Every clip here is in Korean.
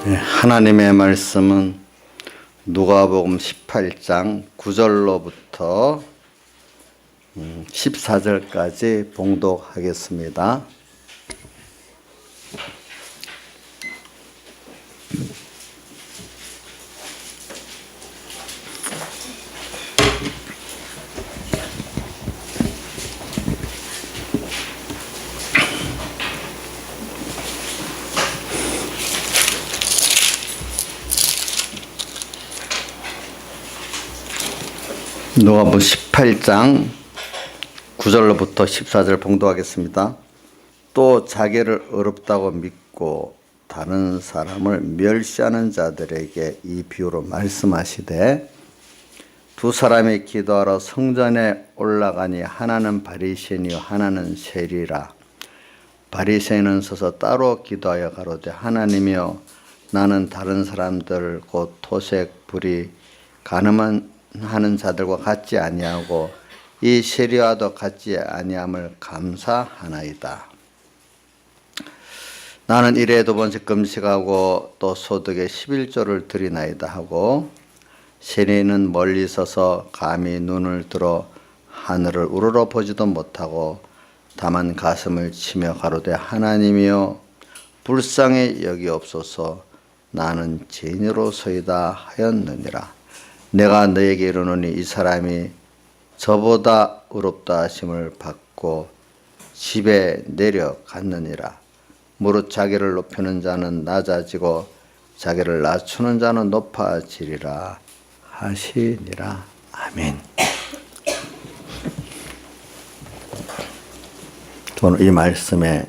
하나님의 말씀은 누가복음 18장 9절로부터 14절까지 봉독하겠습니다. 누가복음 18장 9절로부터 14절 봉독하겠습니다. 또 자기를 어렵다고 믿고 다른 사람을 멸시하는 자들에게 이 비유로 말씀하시되, 두 사람이 기도하러 성전에 올라가니 하나는 바리새인이요 하나는 세리라. 바리새인은 서서 따로 기도하여 가로되, 하나님이여, 나는 다른 사람들 곧 토색, 불의, 간음한 하는 자들과 같지 아니하고 이 세리와도 같지 아니함을 감사하나이다. 나는 일에 두 번씩 금식하고 또 소득의 11조를 드리나이다 하고, 세리는 멀리 서서 감히 눈을 들어 하늘을 우러러 보지도 못하고 다만 가슴을 치며 가로되, 하나님이여, 불쌍히 여기옵소서. 나는 죄인으로소이다 하였느니라. 내가 너에게 이르노니 이 사람이 저보다 의롭다 하심을 받고 집에 내려갔느니라. 무릇 자기를 높이는 자는 낮아지고 자기를 낮추는 자는 높아지리라 하시니라. 아멘. 저는 이 말씀에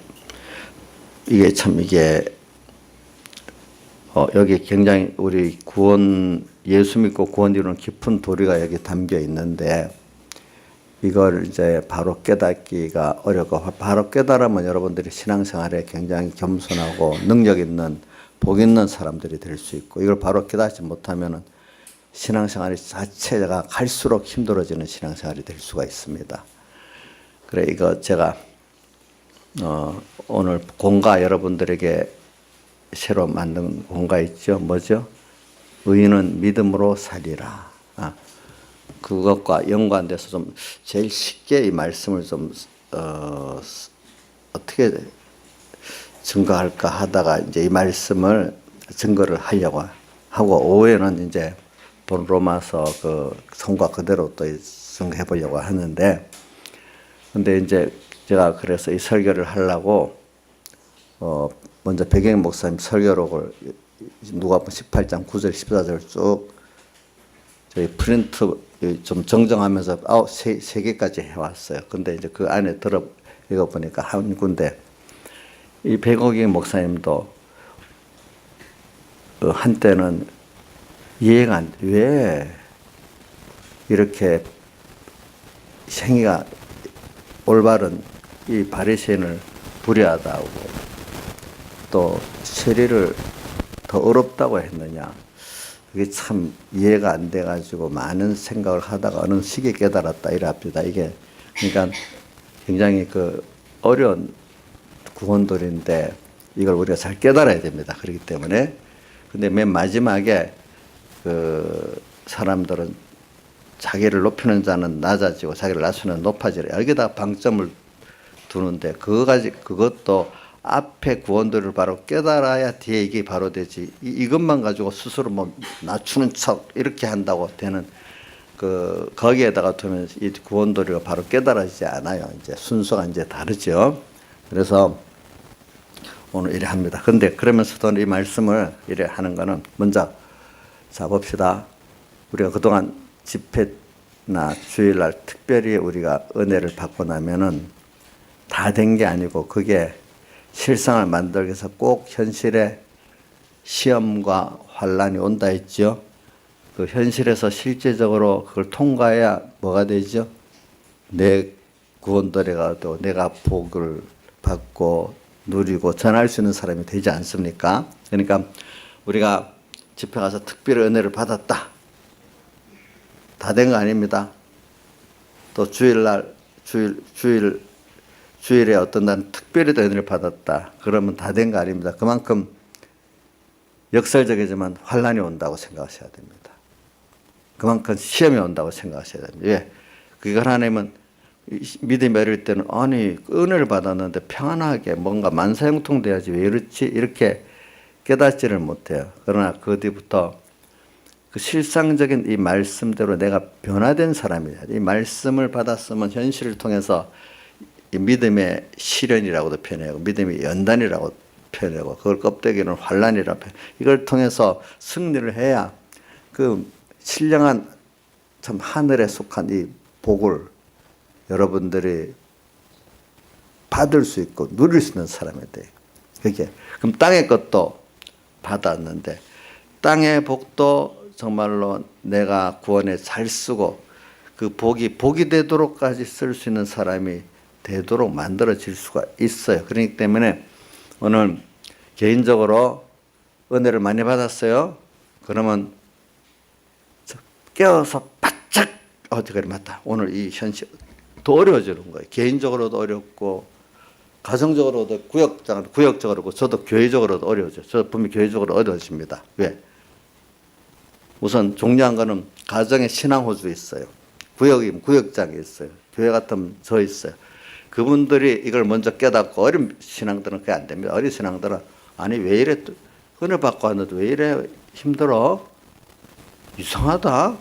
이게 여기 굉장히 우리 예수 믿고 구원 이루는 깊은 도리가 여기 담겨 있는데, 이걸 이제 바로 깨닫기가 어렵고, 바로 깨달으면 여러분들이 신앙생활에 굉장히 겸손하고 능력 있는 복 있는 사람들이 될 수 있고, 이걸 바로 깨닫지 못하면은 신앙생활이 자체가 갈수록 힘들어지는 신앙생활이 될 수가 있습니다. 그래, 이거 제가 오늘 공가 여러분들에게 새로 만든 공가 있죠. 뭐죠? 의인은 믿음으로 살리라. 그것과 연관돼서 좀 제일 쉽게 이 말씀을 좀 어떻게 증거할까 하다가 이제 이 말씀을 증거를 하려고 하고, 오후에는 이제 본 로마서 그 성과 그대로 또 증거해 보려고 하는데, 근데 이제 제가 그래서 이 설교를 하려고 먼저 배경 목사님 설교록을 누가복음 18장 9절 14절 쭉 저희 프린트 좀 정정하면서 세 개까지 해왔어요. 근데 이제 그 안에 들어 읽어보니까 한 군데, 이 배경의 목사님도 한때는 이해가 안 돼. 왜 이렇게 생애가 올바른 이 바리새인을 불의하다고 또 세리를 더 어렵다고 했느냐. 그게 참 이해가 안 돼가지고 많은 생각을 하다가 어느 시기에 깨달았다 이랍니다. 이게 그러니까 굉장히 어려운 구원들인데 이걸 우리가 잘 깨달아야 됩니다. 그렇기 때문에. 근데 맨 마지막에 사람들은 자기를 높이는 자는 낮아지고 자기를 낮추는 높아지라. 여기다 방점을 두는데 그것도 앞에 구원들을 바로 깨달아야 뒤에 이게 바로 되지. 이것만 가지고 스스로 낮추는 척 이렇게 한다고 되는 거기에다가 두면 이 구원도리가 바로 깨달아지지 않아요. 이제 순서가 이제 다르죠. 그래서 오늘 이래 합니다. 근데 그러면서도 이 말씀을 이래 하는 거는 먼저 자 봅시다. 우리가 그동안 집회나 주일날 특별히 우리가 은혜를 받고 나면은 다 된 게 아니고 그게 실상을 만들기 위해서 꼭 현실에 시험과 환란이 온다 했죠. 그 현실에서 실제적으로 그걸 통과해야 뭐가 되죠? 내 구원도래가 또 내가 복을 받고 누리고 전할 수 있는 사람이 되지 않습니까? 그러니까 우리가 집회 가서 특별히 은혜를 받았다. 다 된 거 아닙니다. 또 주일에 어떤 날 특별히 은혜를 받았다. 그러면 다 된 거 아닙니다. 그만큼 역설적이지만 환란이 온다고 생각하셔야 됩니다. 그만큼 시험이 온다고 생각하셔야 됩니다. 왜? 그걸 하나님은 믿음이 어릴 때는 아니 은혜를 받았는데 평안하게 뭔가 만사형통돼야지 왜 이렇지 이렇게 깨닫지를 못해요. 그러나 그 뒤부터 그 실상적인 이 말씀대로 내가 변화된 사람이야. 이 말씀을 받았으면 현실을 통해서 이 믿음의 시련이라고도 표현하고 믿음의 연단이라고 표현하고 그걸 껍데기는 환란이라고 표현. 이걸 통해서 승리를 해야 그 신령한 참 하늘에 속한 이 복을 여러분들이 받을 수 있고 누릴 수 있는 사람이 돼요. 그게 그럼 땅의 것도 받았는데 땅의 복도 정말로 내가 구원에 잘 쓰고 그 복이 되도록까지 쓸 수 있는 사람이 되도록 만들어질 수가 있어요. 그렇기 때문에 오늘 개인적으로 은혜를 많이 받았어요. 그러면 깨어서 바짝 어떻게 맞다. 오늘 이 현실 더 어려워지는 거예요. 개인적으로도 어렵고 가정적으로도 구역적으로 저도 교회적으로도 어려워져요. 저 분명히 교회적으로 어려워집니다. 왜? 우선 중요한 거는 가정에 신앙호주 있어요. 구역이면 구역장이 있어요. 교회 같으면 저 있어요. 그분들이 이걸 먼저 깨닫고 어린 신앙들은 그게 안 됩니다. 어린 신앙들은 아니 왜 이래 은혜 받고 왔는데 왜 이래 힘들어? 이상하다.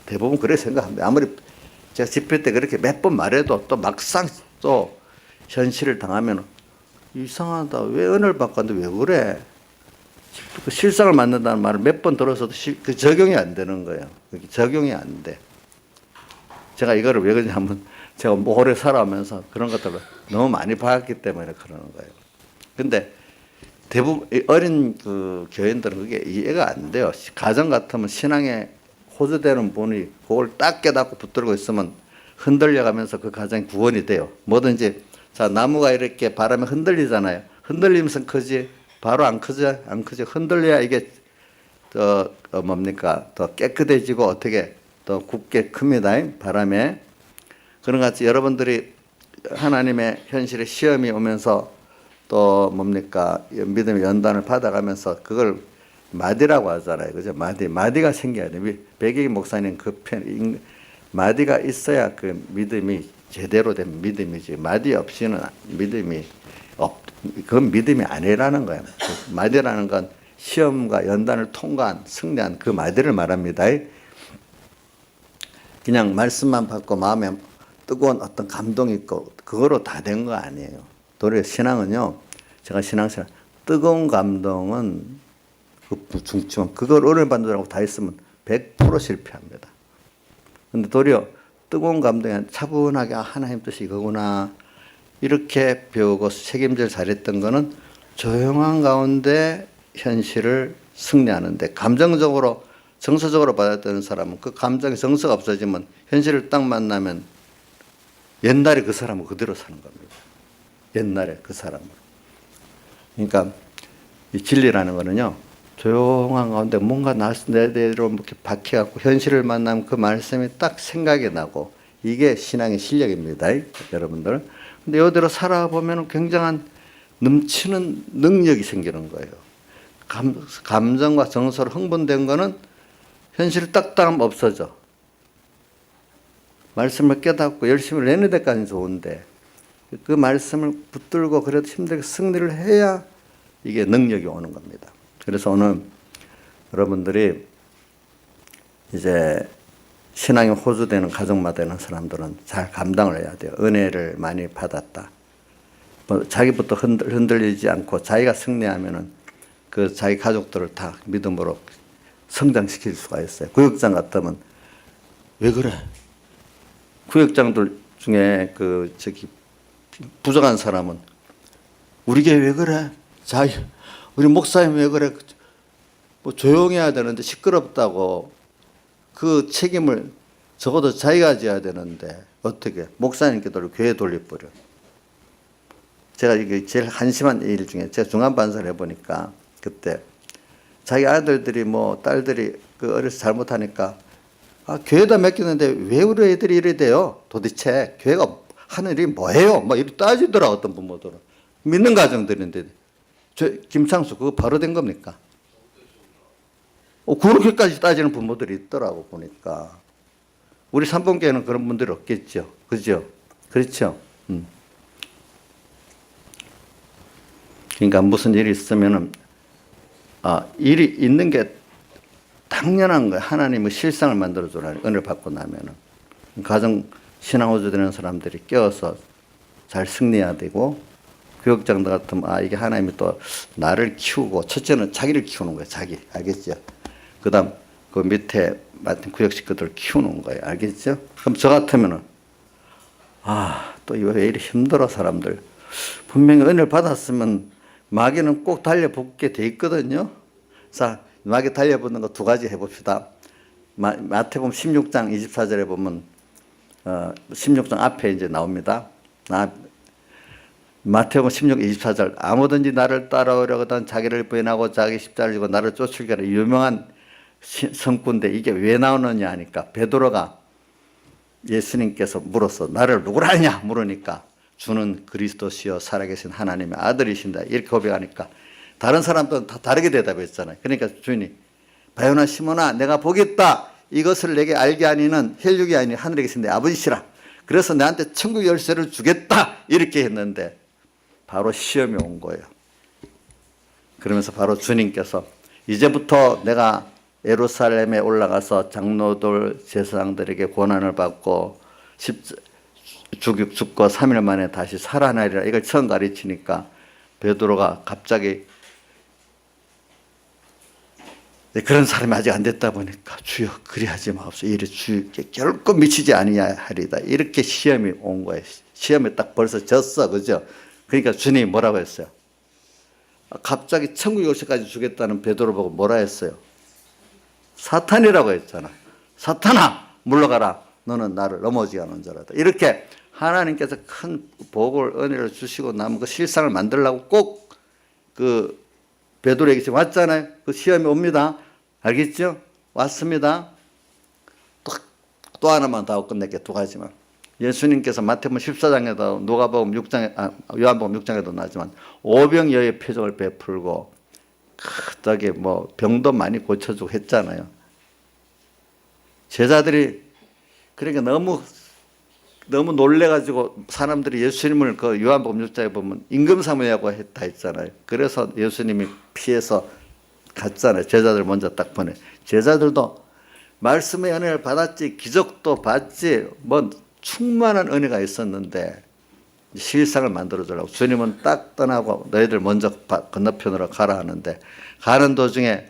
대부분 그렇게 생각합니다. 아무리 제가 집회 때 그렇게 몇 번 말해도 또 막상 또 현실을 당하면 이상하다. 왜 은혜를 받고 왔는데 왜 그래? 그 실상을 만든다는 말을 몇 번 들어서도 그 적용이 안 되는 거예요. 적용이 안 돼. 제가 이거를 왜 그러냐면 제가 오래 살아오면서 그런 것들을 너무 많이 봤기 때문에 그러는 거예요. 근데 대부분 어린 그 교인들은 그게 이해가 안 돼요. 가정 같으면 신앙에 호주되는 분이 그걸 딱 깨닫고 붙들고 있으면 흔들려가면서 그 가정이 구원이 돼요. 뭐든지 자 나무가 이렇게 바람에 흔들리잖아요. 흔들리면서 크지 바로 안 크죠. 안 크죠. 흔들려야 이게 더 뭡니까 더 깨끗해지고 어떻게 더 굳게 큽니다. 바람에. 그런 같이 여러분들이 하나님의 현실의 시험이 오면서 또 뭡니까 믿음의 연단을 받아가면서 그걸 마디라고 하잖아요. 그죠? 마디가 생겨야 돼요. 백익 목사님 그 편 마디가 있어야 그 믿음이 제대로 된 믿음이지. 마디 없이는 믿음이 그건 믿음이 아니라는 거예요. 그 마디라는 건 시험과 연단을 통과한 승리한 그 마디를 말합니다. 그냥 말씀만 받고 마음에 뜨거운 어떤 감동이 있고 그거로 다 된 거 아니에요. 도리어 신앙은요. 제가 신앙생활 뜨거운 감동은 중증 그걸 은혜 받는다고 다 했으면 100% 실패합니다. 근데 도리어 뜨거운 감동이 차분하게 하나님 뜻이 이거구나 이렇게 배우고 책임질 잘했던 거는 조용한 가운데 현실을 승리하는데 감정적으로 정서적으로 받아들이는 사람은 그 감정의 정서가 없어지면 현실을 딱 만나면 옛날에 그 사람은 그대로 사는 겁니다. 옛날에 그 사람은. 그러니까 이 진리라는 거는요. 조용한 가운데 뭔가 내대로 이렇게 박혀갖고 현실을 만나면 그 말씀이 딱 생각이 나고 이게 신앙의 실력입니다. 여러분들. 근데 이대로 살아보면 굉장한 넘치는 능력이 생기는 거예요. 감정과 정서로 흥분된 거는 현실을 딱딱하면 없어져. 말씀을 깨닫고 열심히 내는 데까지는 좋은데 그 말씀을 붙들고 그래도 힘들게 승리를 해야 이게 능력이 오는 겁니다. 그래서 오늘 여러분들이 이제 신앙이 호주되는 가정마다 있는 사람들은 잘 감당을 해야 돼요. 은혜를 많이 받았다. 뭐 자기부터 흔들리지 않고 자기가 승리하면은 그 자기 가족들을 다 믿음으로 성장시킬 수가 있어요. 구역장 같으면 왜 그래? 구역장들 중에 그 부정한 사람은 우리 교회 왜 그래? 우리 목사님 왜 그래? 뭐 조용해야 되는데 시끄럽다고 그 책임을 적어도 자기가 져야 되는데 어떻게 목사님께 교회 돌려버려. 제가 이게 제일 한심한 일 중에 제가 중간반사를 해보니까 그때 자기 아들들이 뭐 딸들이 그 어려서 잘못하니까 교회에다 맡겼는데 왜 우리 애들이 이래 돼요? 도대체 교회가 하는 일이 뭐예요? 막 이렇게 따지더라 어떤 부모들은. 믿는 가정들인데 김창수 그거 바로 된 겁니까? 그렇게까지 따지는 부모들이 있더라고 보니까. 우리 삼봉교회는 그런 분들이 없겠죠. 그죠? 그렇죠? 그러니까 무슨 일이 있으면은, 일이 있는 게 당연한 거예요. 하나님의 실상을 만들어주라. 은혜를 받고 나면은. 가정 신앙호주 되는 사람들이 깨어서 잘 승리해야 되고, 교육장도 같으면, 이게 하나님이 또 나를 키우고, 첫째는 자기를 키우는 거예요. 자기. 알겠죠? 그 다음, 그 밑에 맡은 구역 식구들을 키우는 거예요. 알겠죠? 그럼 저 같으면은, 또 왜 이리 힘들어, 사람들. 분명히 은혜를 받았으면 마귀는 꼭 달려붙게 돼 있거든요. 자, 마귀 달려붙는 거 두 가지 해봅시다. 마태복음 16장 24절에 보면, 16장 앞에 이제 나옵니다. 마태복음 16, 24절. 아무든지 나를 따라오려거든 자기를 부인하고 자기 십자가를 지고 나를 쫓으게 하는 유명한 성구인데 이게 왜 나오느냐 하니까 베드로가 예수님께서 물어서 나를 누구라 하냐 물으니까 주는 그리스도시요 살아계신 하나님의 아들이신다 이렇게 고백하니까 다른 사람들은 다 다르게 대답했잖아요. 그러니까 주인이 바요나 시몬아 내가 보겠다 이것을 내게 알게 하니는 혈육이 아니 하늘에 계신 내 아버지시라. 그래서 내한테 천국 열쇠를 주겠다 이렇게 했는데 바로 시험이 온 거예요. 그러면서 바로 주님께서 이제부터 내가 예루살렘에 올라가서 장로들 제사장들에게 고난을 받고 죽고 3일 만에 다시 살아나리라 이걸 처음 가르치니까 베드로가 갑자기 그런 사람이 아직 안 됐다 보니까 주여 그리하지 마옵소서 이래 주께 결코 미치지 아니하리다 이렇게 시험이 온 거예요. 시험에 딱 벌써 졌어. 그죠? 그러니까 주님이 뭐라고 했어요? 갑자기 천국 열쇠까지 주겠다는 베드로 보고 뭐라 했어요? 사탄이라고 했잖아요. 사탄아 물러가라 너는 나를 넘어지게 하는 자라다. 이렇게 하나님께서 큰 복을 은혜를 주시고 남은 그 실상을 만들려고 꼭 그 베드로에게 지금 왔잖아요. 그 시험이 옵니다. 알겠죠? 왔습니다. 또 하나만 더 하고 끝낼게. 두 가지만. 예수님께서 마태복음 14장에도 누가복음 6장에 요한복음 6장에도 나지만 오병이어의 표적을 베풀고 저기 뭐 병도 많이 고쳐주고 했잖아요. 제자들이 그러니까 너무 놀래가지고 사람들이 예수님을 그 요한복음 6장에 보면 임금사무라고 했잖아요. 그래서 예수님이 피해서 갔잖아요. 제자들 먼저 딱 보내. 제자들도 말씀의 은혜를 받았지 기적도 봤지 뭐 충만한 은혜가 있었는데 실상을 만들어주려고 주님은 딱 떠나고 너희들 먼저 건너편으로 가라 하는데 가는 도중에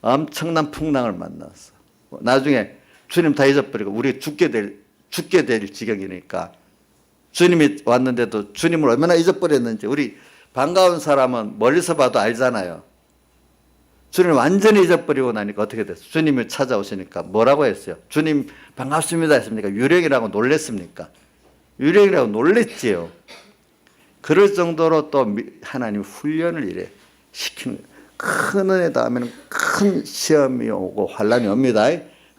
엄청난 풍랑을 만났어. 나중에 주님 다 잊어버리고 우리 죽게 될 지경이니까 주님이 왔는데도 주님을 얼마나 잊어버렸는지 우리 반가운 사람은 멀리서 봐도 알잖아요. 주님을 완전히 잊어버리고 나니까 어떻게 됐어요? 주님을 찾아오시니까 뭐라고 했어요? 주님 반갑습니다 했습니까? 유령이라고 놀랬습니까? 유령이라고 놀랬지요. 그럴 정도로 또 하나님 훈련을 이래 시키는 큰 은혜 다음에는 큰 시험이 오고 환란이 옵니다.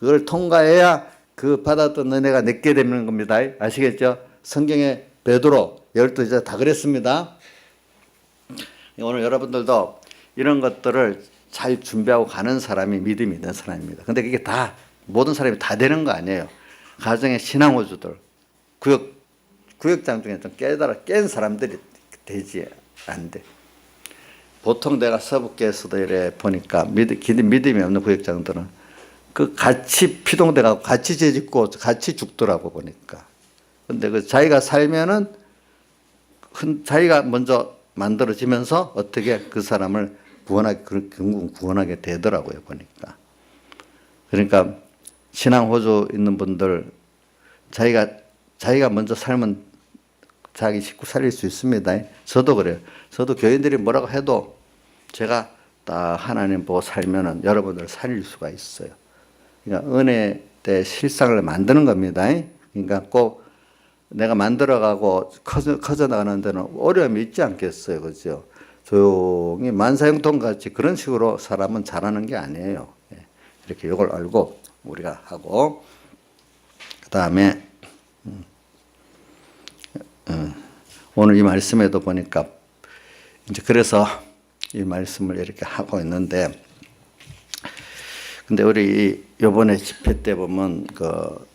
그걸 통과해야 그 받았던 은혜가 내게 되는 겁니다. 아시겠죠? 성경에 베드로 12제자 다 그랬습니다. 오늘 여러분들도 이런 것들을 잘 준비하고 가는 사람이 믿음이 있는 사람입니다. 근데 그게 다 모든 사람이 다 되는 거 아니에요. 가정의 신앙호주들 구역장 중에 좀 깬 사람들이 되지 안 돼. 보통 내가 서북교에서도 이래 보니까 믿음이 없는 구역장들은 그 같이 피동돼가고 같이 죄짓고 같이 죽더라고 보니까. 근데 그 자기가 살면은 자기가 먼저 만들어지면서 어떻게 그 사람을 결국 구원하게 되더라고요 보니까. 그러니까 신앙 호주 있는 분들 자기가 먼저 살면 자기 식구 살릴 수 있습니다. 저도 그래요. 저도 교인들이 뭐라고 해도 제가 딱 하나님 보고 살면은 여러분들 살릴 수가 있어요. 그러니까 은혜 때 실상을 만드는 겁니다. 그러니까 꼭 내가 만들어가고 커져 나가는 데는 어려움이 있지 않겠어요. 그죠? 조용히 만사형통 같이 그런 식으로 사람은 잘하는 게 아니에요. 이렇게 이걸 알고 우리가 하고 그 다음에 오늘 이 말씀에도 보니까 이제 그래서 이 말씀을 이렇게 하고 있는데 근데 우리 요번에 집회 때 보면 그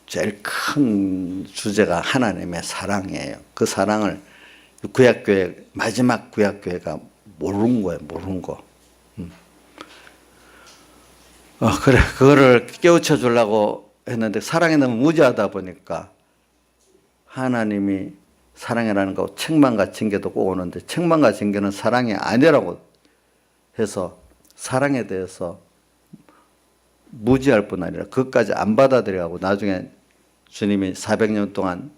제일 큰 주제가 하나님의 사랑이에요. 그 사랑을 구약교회, 마지막 구약교회가 모르는 거예요, 모르는 거. 그래, 그거를 깨우쳐 주려고 했는데 사랑이 너무 무지하다 보니까 하나님이 사랑이라는 거 책망과 징계도 꼭 오는데 책망과 징계는 사랑이 아니라고 해서 사랑에 대해서 무지할 뿐 아니라 그것까지 안 받아들여가고 나중에 주님이 400년 동안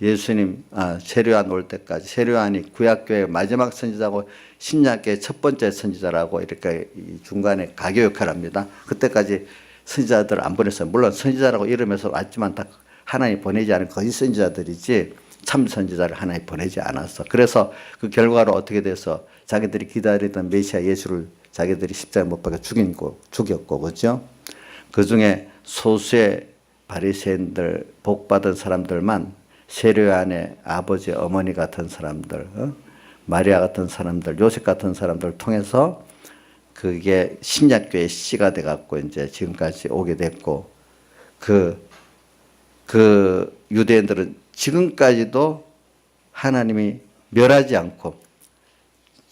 예수님 세례요한 올 때까지 세례요한이 구약교회 마지막 선지자고 신약교회 첫 번째 선지자라고 이렇게 중간에 가교 역할을 합니다. 그때까지 선지자들을 안 보냈어요. 물론 선지자라고 이름에서 왔지만 다 하나님 보내지 않은 거짓 선지자들이지 참 선지자를 하나님 보내지 않았어. 그래서 그 결과로 어떻게 돼서 자기들이 기다리던 메시아 예수를 자기들이 십자가에 못 박아 죽였고 그렇죠? 그 중에 소수의 바리새인들 복 받은 사람들만 세례요한의 아버지 어머니 같은 사람들, 마리아 같은 사람들, 요셉 같은 사람들을 통해서 그게 신약교의 씨가 돼갖고 이제 지금까지 오게 됐고 그 유대인들은 지금까지도 하나님이 멸하지 않고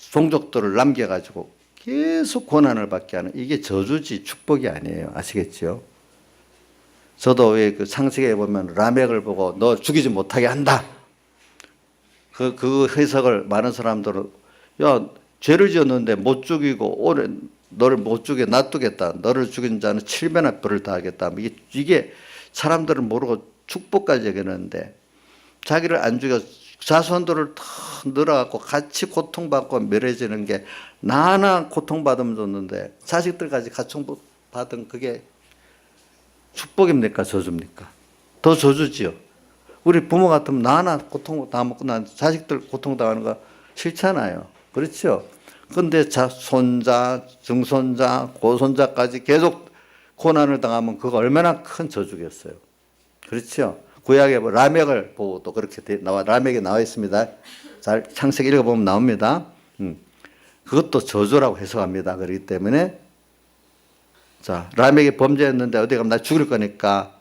종족들을 남겨가지고 계속 고난을 받게 하는 이게 저주지 축복이 아니에요. 아시겠죠? 저도 왜 그 창세기에 보면 라멕을 보고 너 죽이지 못하게 한다. 그 해석을 많은 사람들은 야 죄를 지었는데 못 죽이고 오래 너를 못 죽여 놔두겠다. 너를 죽인 자는 7배나 벌을 다하겠다. 이게 사람들은 모르고 축복까지 얘기하는데 자기를 안 죽여 자손들을 다 늘어갖고 같이 고통받고 멸해지는 게 나나 고통받으면 좋는데 자식들까지 고통받은 그게 축복입니까 저주입니까? 더 저주지요. 우리 부모 같으면 나나 고통 다 먹고 난 자식들 고통당하는 거 싫잖아요. 그렇죠? 그런데 손자, 증손자, 고손자까지 계속 고난을 당하면 그거 얼마나 큰 저주겠어요. 그렇죠? 구약에 라멕을 보고 또 그렇게 라멕에 나와 있습니다. 잘 창세기 읽어보면 나옵니다. 그것도 저주라고 해석합니다. 그렇기 때문에 자 라멕이 범죄했는데 어디 가면 나 죽일 거니까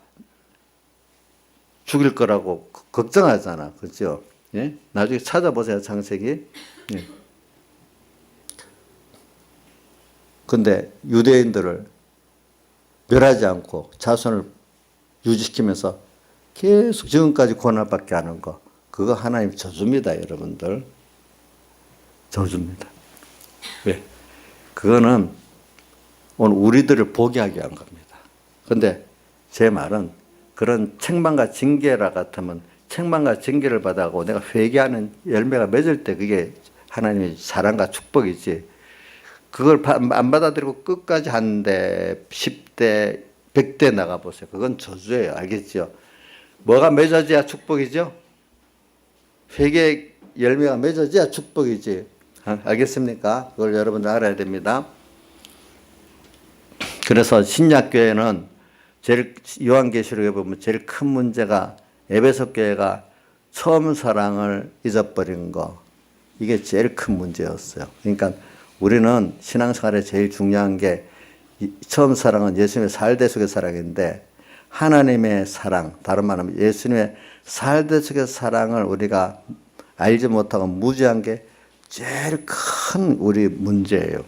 죽일 거라고 걱정하잖아. 그렇죠? 예? 나중에 찾아보세요. 창세기. 예. 근데 유대인들을 멸하지 않고 자손을 유지시키면서 계속 지금까지 고난받게 하는 거 그거 하나님 저주입니다. 여러분들. 저주입니다. 왜? 그거는 오늘 우리들을 포기하게 한 겁니다. 그런데 제 말은 그런 책망과 징계라 같으면 책망과 징계를 받아고 내가 회개하는 열매가 맺을 때 그게 하나님의 사랑과 축복이지. 그걸 안 받아들이고 끝까지 하는데 10대, 100대 나가보세요. 그건 저주예요. 알겠죠? 뭐가 맺어져야 축복이죠? 회개 열매가 맺어져야 축복이지. 알겠습니까? 그걸 여러분들 알아야 됩니다. 그래서 신약교회는 제일 요한계시록에 보면 제일 큰 문제가 에베소 교회가 처음 사랑을 잊어버린 거 이게 제일 큰 문제였어요. 그러니까 우리는 신앙생활에 제일 중요한 게 처음 사랑은 예수님의 살대속의 사랑인데 하나님의 사랑, 다른 말하면 예수님의 살대속의 사랑을 우리가 알지 못하고 무지한 게 제일 큰 우리 문제예요.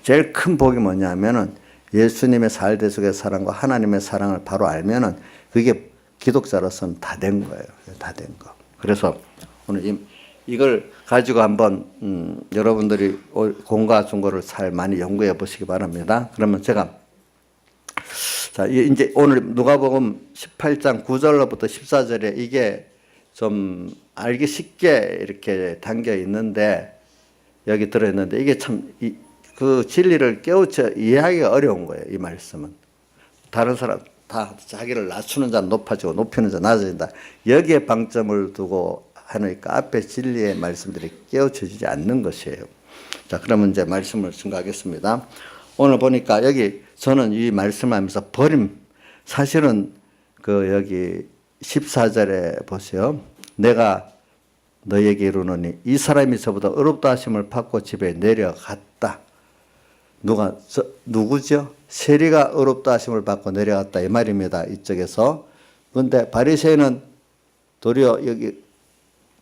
제일 큰 복이 뭐냐면은 예수님의 살대속의 사랑과 하나님의 사랑을 바로 알면은 그게 기독자로서는 다 된 거예요. 다 된 거. 그래서 오늘 이걸 가지고 한번 여러분들이 공과 중고를 잘 많이 연구해 보시기 바랍니다. 그러면 제가 자 이제 오늘 누가복음 18장 9절로부터 14절에 이게 좀 알기 쉽게 이렇게 담겨 있는데 여기 들어 있는데 이게 참 그 진리를 깨우쳐 이해하기가 어려운 거예요. 이 말씀은 다른 사람 다 자기를 낮추는 자는 높아지고 높이는 자는 낮아진다. 여기에 방점을 두고 하니까 앞에 진리의 말씀들이 깨우쳐지지 않는 것이에요. 자, 그러면 이제 말씀을 증거하겠습니다. 오늘 보니까 여기 저는 이 말씀을 하면서 사실은 그 여기 14절에 보세요. 내가 너에게 이르노니 이 사람이 저보다 어렵다 하심을 받고 집에 내려갔다. 누구죠? 세리가 의롭다 하심을 받고 내려갔다 이 말입니다. 이쪽에서. 그런데 바리새인은 도리어 여기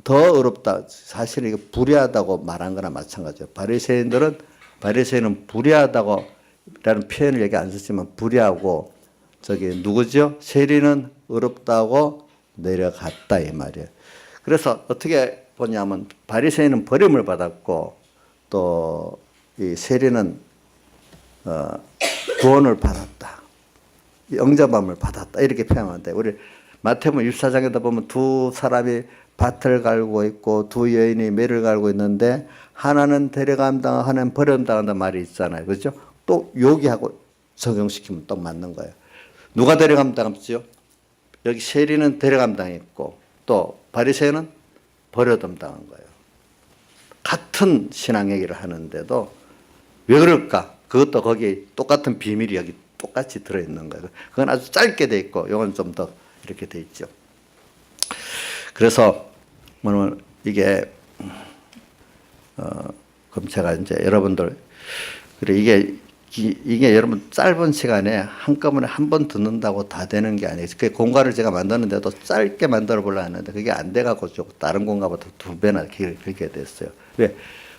더 의롭다. 사실은 이거 불의하다고 말한 거나 마찬가지예요. 바리새인은 불의하다고 라는 표현을 여기 안 썼지만 불의하고 저기 누구죠? 세리는 의롭다고 내려갔다 이 말이에요. 그래서 어떻게 보냐면 바리새인은 버림을 받았고 또 이 세리는 구원을 받았다. 영접함을 받았다. 이렇게 표현하는데 우리 마태복음 24장에다 보면 두 사람이 밭을 갈고 있고 두 여인이 매를 갈고 있는데 하나는 데려감당하고 하나는 버림당한다는 말이 있잖아요. 그렇죠? 또 여기하고 적용시키면 또 맞는 거예요. 누가 데려감당했죠? 여기 세리는 데려감당했고 또 바리새인은 버려담당한 거예요. 같은 신앙 얘기를 하는데도 왜 그럴까? 그것도 거기 똑같은 비밀이 여기 똑같이 들어있는 거예요. 그건 아주 짧게 돼 있고 이건 좀 더 이렇게 돼 있죠. 그래서 뭐냐면 이게 그럼 제가 이제 여러분들 그래 이게 여러분 짧은 시간에 한꺼번에 한 번 듣는다고 다 되는 게 아니에요. 그 공과를 제가 만드는데도 짧게 만들어 보려 했는데 그게 안 돼갖고 다른 공과보다 2배나 길게 됐어요. 왜?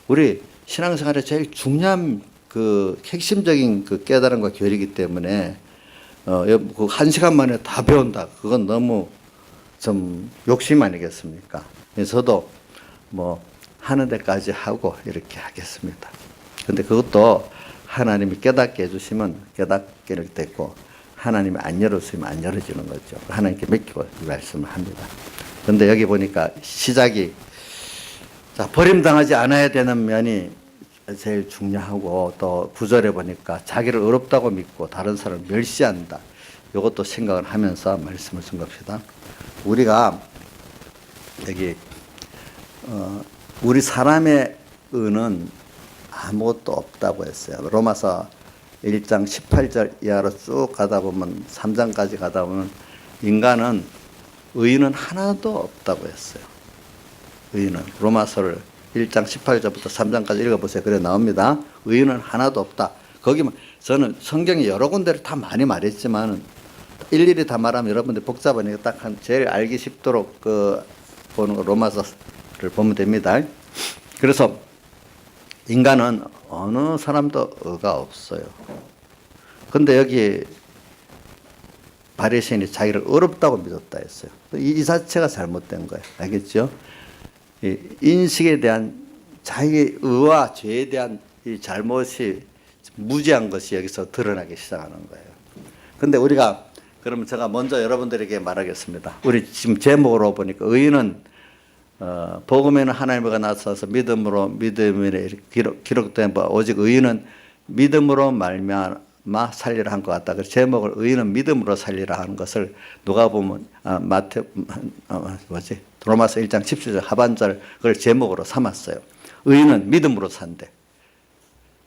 우리 신앙생활에 제일 중요한 그 핵심적인 그 깨달음과 교리이기 때문에 그 1시간 만에 다 배운다. 그건 너무 좀 욕심 아니겠습니까? 저도 뭐 하는 데까지 하고 이렇게 하겠습니다. 근데 그것도 하나님이 깨닫게 해주시면 깨닫게 됐고 하나님이 안 열어주시면 안 열어지는 거죠. 하나님께 맡기고 이 말씀을 합니다. 그런데 여기 보니까 시작이 자, 버림당하지 않아야 되는 면이 제일 중요하고 또 9절에 보니까 자기를 의롭다고 믿고 다른 사람을 멸시한다. 이것도 생각을 하면서 말씀을 쓴 겁니다. 우리가 여기 우리 사람의 의는 아무것도 없다고 했어요. 로마서 1장 18절 이하로 쭉 가다 보면 3장까지 가다 보면 인간은 의는 하나도 없다고 했어요. 의는 로마서를 1장 18절부터 3장까지 읽어보세요. 그래 나옵니다. 의는 하나도 없다. 거기만 저는 성경이 여러 군데를 다 많이 말했지만 일일이 다 말하면 여러분들 복잡하니까 딱 한 제일 알기 쉽도록 보는 거 로마서를 보면 됩니다. 그래서 인간은 어느 사람도 의가 없어요. 근데 여기 바리새인이 자기를 의롭다고 믿었다 했어요. 이 자체가 잘못된 거예요. 알겠죠? 이 인식에 대한 자기의 의와 죄에 대한 이 잘못이 무지한 것이 여기서 드러나기 시작하는 거예요. 근데 우리가 그러면 제가 먼저 여러분들에게 말하겠습니다. 우리 지금 제목으로 보니까 의인은 복음에는 하나님과 나서서 믿음에 기록된 바 오직 의인은 믿음으로 말미암아 살리라 한 것 같다. 그 제목을 의인은 믿음으로 살리라 하는 것을 누가 보면 로마서 1장 17절 하반절 그걸 제목으로 삼았어요. 의인은 믿음으로 산대.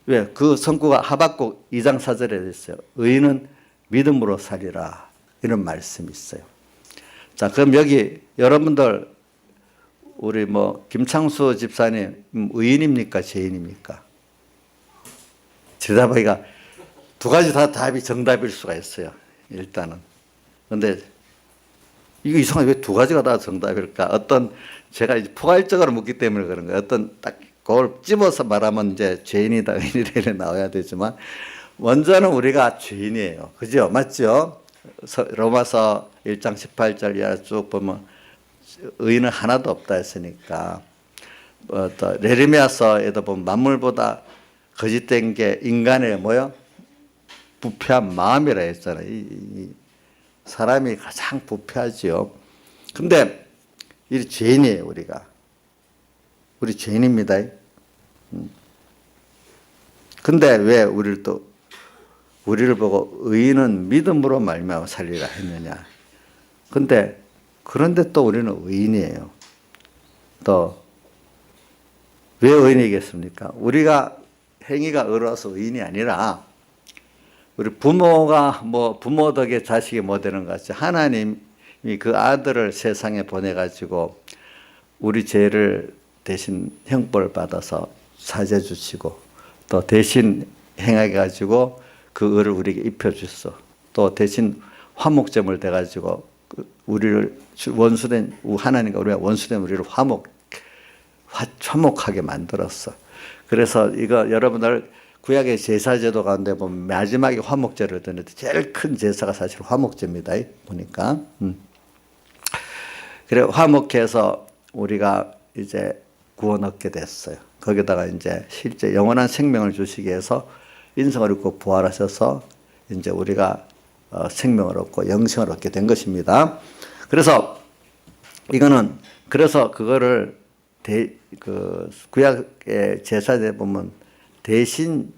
왜? 그 성구가 하박국 2장 4절에 있어요. 의인은 믿음으로 살리라 이런 말씀이 있어요. 자, 그럼 여기 여러분들 우리 김창수 집사님 의인입니까? 죄인입니까? 대답하기가 두 가지 다 답이 정답일 수가 있어요. 일단은. 그런데 이거 이상하게 왜 두 가지가 다 정답일까? 제가 이제 포괄적으로 묻기 때문에 그런 거예요. 딱 그걸 찝어서 말하면 이제 죄인이다, 의인이다 나와야 되지만 먼저는 우리가 죄인이에요. 그죠? 맞죠? 로마서 1장 18절 이하 쭉 보면 의인은 하나도 없다 했으니까 또 레르미야서에도 보면 만물보다 거짓된 게 인간의 부패한 마음이라 했잖아요. 이 사람이 가장 부패하지요. 근데 이 죄인이에요, 우리가. 우리 죄인입니다. 근데 왜 우리를 보고 의인은 믿음으로 말미암아 살리라 했느냐? 그런데 또 우리는 의인이에요. 또 왜 의인이겠습니까? 우리가 행위가 의로워서 의인이 아니라 우리 부모가 부모 덕에 자식이 뭐 되는 것 같이 하나님이 그 아들을 세상에 보내가지고 우리 죄를 대신 형벌을 받아서 사죄 주시고 또 대신 행하게 가지고 그 의를 우리에게 입혀주소. 또 대신 화목제물 돼가지고 우리를 원수된 하나님과 우리가 원수된 우리를 화목하게 만들었어. 그래서 이거 여러분들 구약의 제사제도 가운데 보면 마지막에 화목제를 드는데 제일 큰 제사가 사실 화목제입니다. 보니까. 그래 화목해서 우리가 이제 구원 얻게 됐어요. 거기다가 이제 실제 영원한 생명을 주시기 위해서 인성을 얻고 부활하셔서 이제 우리가 생명을 얻고 영생을 얻게 된 것입니다. 그래서 이거는 그래서 그거를 그 구약의 제사제 보면 대신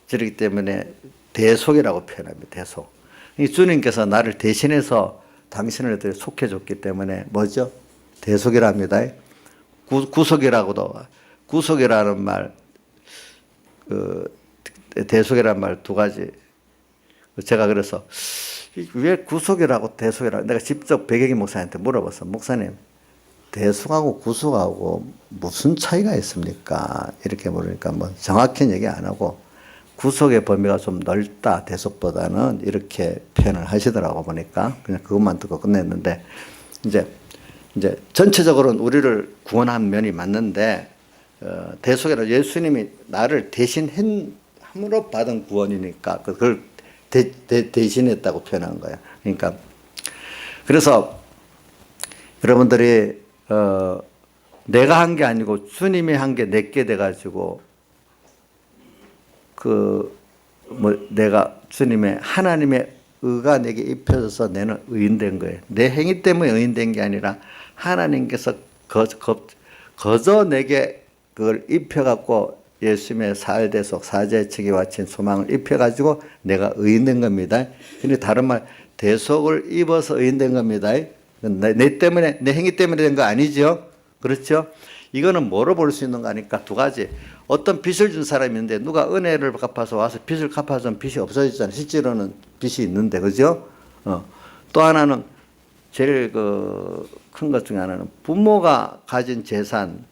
저렇기 때문에 대속이라고 표현합니다. 대속. 주님께서 나를 대신해서 당신을 속해줬기 때문에 뭐죠? 대속이랍니다. 구속이라고도 구속이라는 말, 대속이라는 말 두 가지. 제가 그래서 왜 구속이라고 대속이라고 내가 직접 백예기 목사님한테 물어봤어. 목사님, 대속하고 구속하고 무슨 차이가 있습니까? 이렇게 물으니까 뭐 정확히는 얘기 안 하고 구속의 범위가 좀 넓다 대속보다는 이렇게 표현을 하시더라고 보니까 그냥 그것만 듣고 끝냈는데 이제 전체적으로는 우리를 구원한 면이 맞는데 대속이라 예수님이 나를 대신함으로 받은 구원이니까 그걸 대신했다고 표현한 거예요. 그러니까 그래서 여러분들이 내가 한 게 아니고 주님이 한 게 내게 돼가지고 내가 주님의 하나님의 의가 내게 입혀져서 내는 의인된 거예요. 내 행위 때문에 의인된 게 아니라 하나님께서 거저 내게 그걸 입혀갖고 예수님의 사흘대속 사제의 척이 바친 소망을 입혀가지고 내가 의인된 겁니다. 근데 다른 말 대속을 입어서 의인된 겁니다. 내 때문에 내 행위 때문에 된 거 아니죠. 그렇죠? 이거는 뭐로 볼 수 있는가 하니까 두 가지. 어떤 빚을 준 사람이 있는데 누가 은혜를 갚아서 와서 빚을 갚아서 빚이 없어졌잖아요. 실제로는 빚이 있는데 그죠? 또 하나는 제일 큰 것 중에 하나는 부모가 가진 재산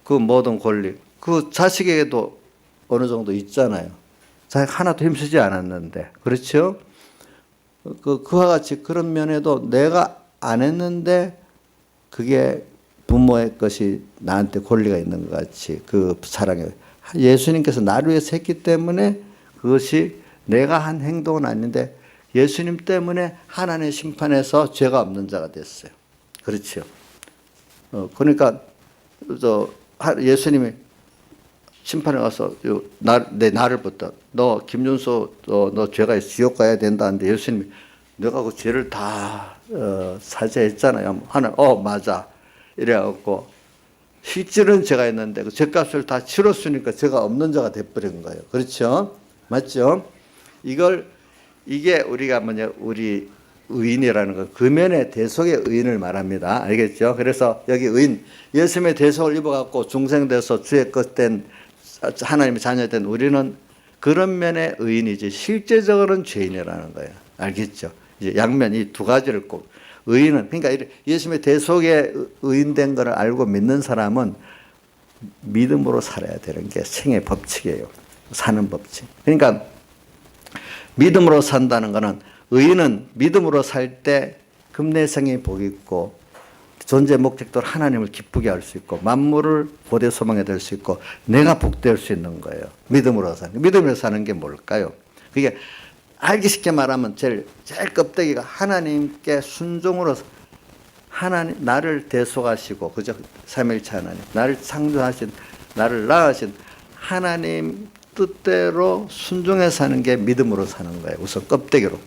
그 모든 권리 그 자식에게도 어느 정도 있잖아요. 자식 하나도 힘쓰지 않았는데 그렇죠? 그와 같이 그런 면에도 내가 안 했는데 그게 부모의 것이 나한테 권리가 있는 것 같이 그 사랑에 예수님께서 나를 위해서 했기 때문에 그것이 내가 한 행동은 아닌데 예수님 때문에 하나님의 심판에서 죄가 없는 자가 됐어요. 그렇죠. 그러니까 예수님이 심판에 가서 나를부터 너 김준수 너 죄가 있어 지옥 가야 된다는데 예수님이 내가 그 죄를 다 사죄했잖아요. 하나 맞아 이래갖고 실질은 죄가 있는데 그 죄값을 다 치렀으니까 죄가 없는 자가 돼버린 거예요. 그렇죠? 맞죠? 이게 우리가 우리 의인이라는 거, 금연의 대속의 의인을 말합니다. 알겠죠? 그래서 여기 의인, 예수님의 대속을 입어갖고 중생돼서 주의 것된 하나님의 자녀된 우리는 그런 면의 의인이지 실제적으로는 죄인이라는 거예요. 알겠죠? 이제 양면 이 두 가지를 꼭 의인은 그러니까 예수님의 대속에 의인된 것을 알고 믿는 사람은 믿음으로 살아야 되는 게 생의 법칙이에요. 사는 법칙. 그러니까 믿음으로 산다는 것은 의인은 믿음으로 살 때 금내성이 복이 있고 존재 목적대로 하나님을 기쁘게 할 수 있고 만물을 고대 소망에 될 수 있고 내가 복될 수 있는 거예요. 믿음으로 사는. 믿음으로 사는 게 뭘까요? 그게 알기 쉽게 말하면 제일 껍데기가 하나님께 순종으로 하나님 나를 대속하시고 그죠? 삼위일체 하나님 나를 창조하신 나를 낳으신 하나님 뜻대로 순종해 사는 게 믿음으로 사는 거예요. 우선 껍데기로.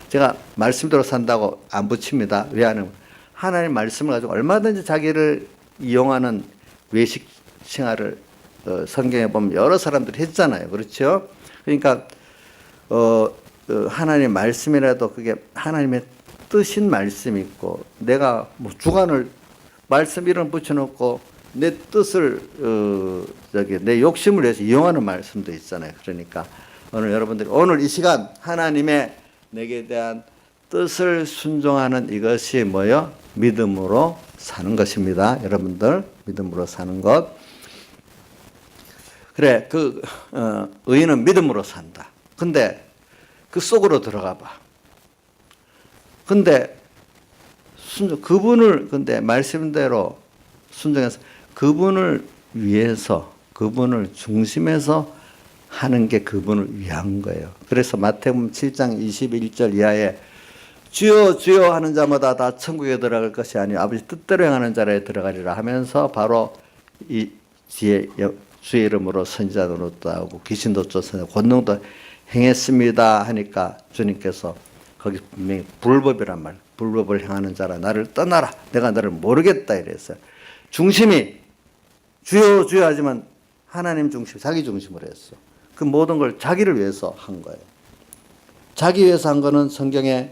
제가 말씀대로 산다고 안 붙입니다. 왜 하냐면 하나님 말씀을 가지고 얼마든지 자기를 이용하는 외식 생활을 성경에 보면 여러 사람들이 했잖아요. 그렇죠? 그러니까 하나님 말씀이라도 그게 하나님의 뜻인 말씀이 있고 내가 뭐 주관을 말씀 이름 붙여놓고 내 뜻을 내 욕심을 위해서 이용하는 말씀도 있잖아요. 그러니까 오늘 이 시간 하나님의 내게 대한 뜻을 순종하는 이것이 뭐요? 믿음으로 사는 것입니다. 여러분들 믿음으로 사는 것. 그래, 의인은 믿음으로 산다. 근데 그 속으로 들어가 봐. 근데 근데 말씀대로 순종해서 그분을 위해서, 그분을 중심에서 하는 게 그분을 위한 거예요. 그래서 마태복음 7장 21절 이하에 주여 주여 하는 자마다 다 천국에 들어갈 것이 아니요 아버지 뜻대로 행하는 자라에 들어가리라 하면서 바로 이 뒤에 주의 이름으로 선지자도 노릇하고 귀신도 쫓아내고 권능도 행했습니다 하니까 주님께서 거기 분명히 불법이란 말, 불법을 행하는 자라 나를 떠나라, 내가 너를 모르겠다 이랬어요. 중심이 주여 주여 하지만 하나님 중심, 자기 중심으로 했어. 그 모든 걸 자기를 위해서 한 거예요. 자기 위해서 한 거는 성경에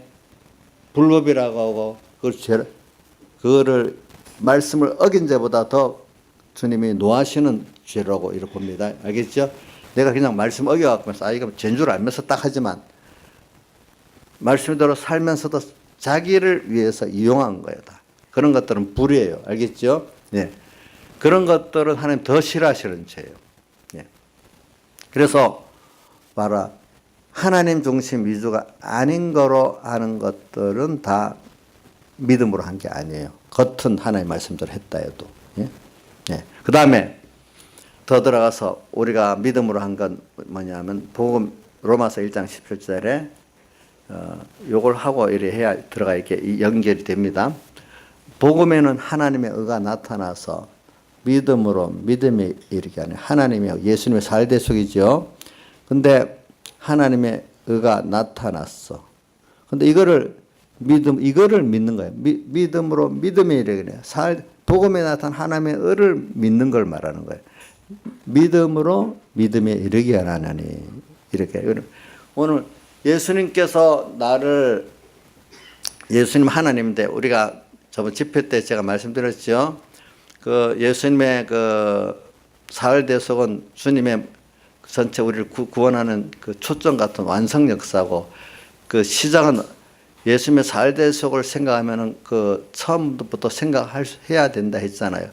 불법이라고 하고 그거를 말씀을 어긴 죄보다 더 주님이 노하시는 죄라고 이렇게 봅니다. 알겠죠? 내가 그냥 말씀 어겨갖고 이거 죄인 줄 알면서 딱 하지만 말씀대로 살면서도 자기를 위해서 이용한 거예요. 다. 그런 것들은 불이에요. 알겠죠? 네. 그런 것들은 하나님 더 싫어하시는 죄예요. 네. 그래서 봐라. 하나님 중심 위주가 아닌 거로 하는 것들은 다 믿음으로 한 게 아니에요. 겉은 하나님 말씀대로 했다 해도. 예? 예. 그 다음에 더 들어가서 우리가 믿음으로 한 건 뭐냐면 복음 로마서 1장 17절에 요걸 하고 이래 해야 들어가 이렇게 연결이 됩니다. 복음에는 하나님의 의가 나타나서 믿음으로 믿음이 이렇게 하는 하나님의 예수님의 살대속이죠. 근데 하나님의 의가 나타났어. 근데 이거를 믿는 거예요. 믿음으로 믿음이 이렇게 복음에 나타난 하나님의 의를 믿는 걸 말하는 거예요. 믿음으로 믿음에 이르게 하나니 이렇게. 오늘 예수님께서 예수님 하나님인데 우리가 저번 집회 때 제가 말씀드렸죠. 그 예수님의 그 사흘 대속은 주님의 전체 우리를 구원하는 그 초점 같은 완성 역사고 그 시작은 예수님의 사흘 대속을 생각하면은 그 처음부터 생각해야 된다 했잖아요.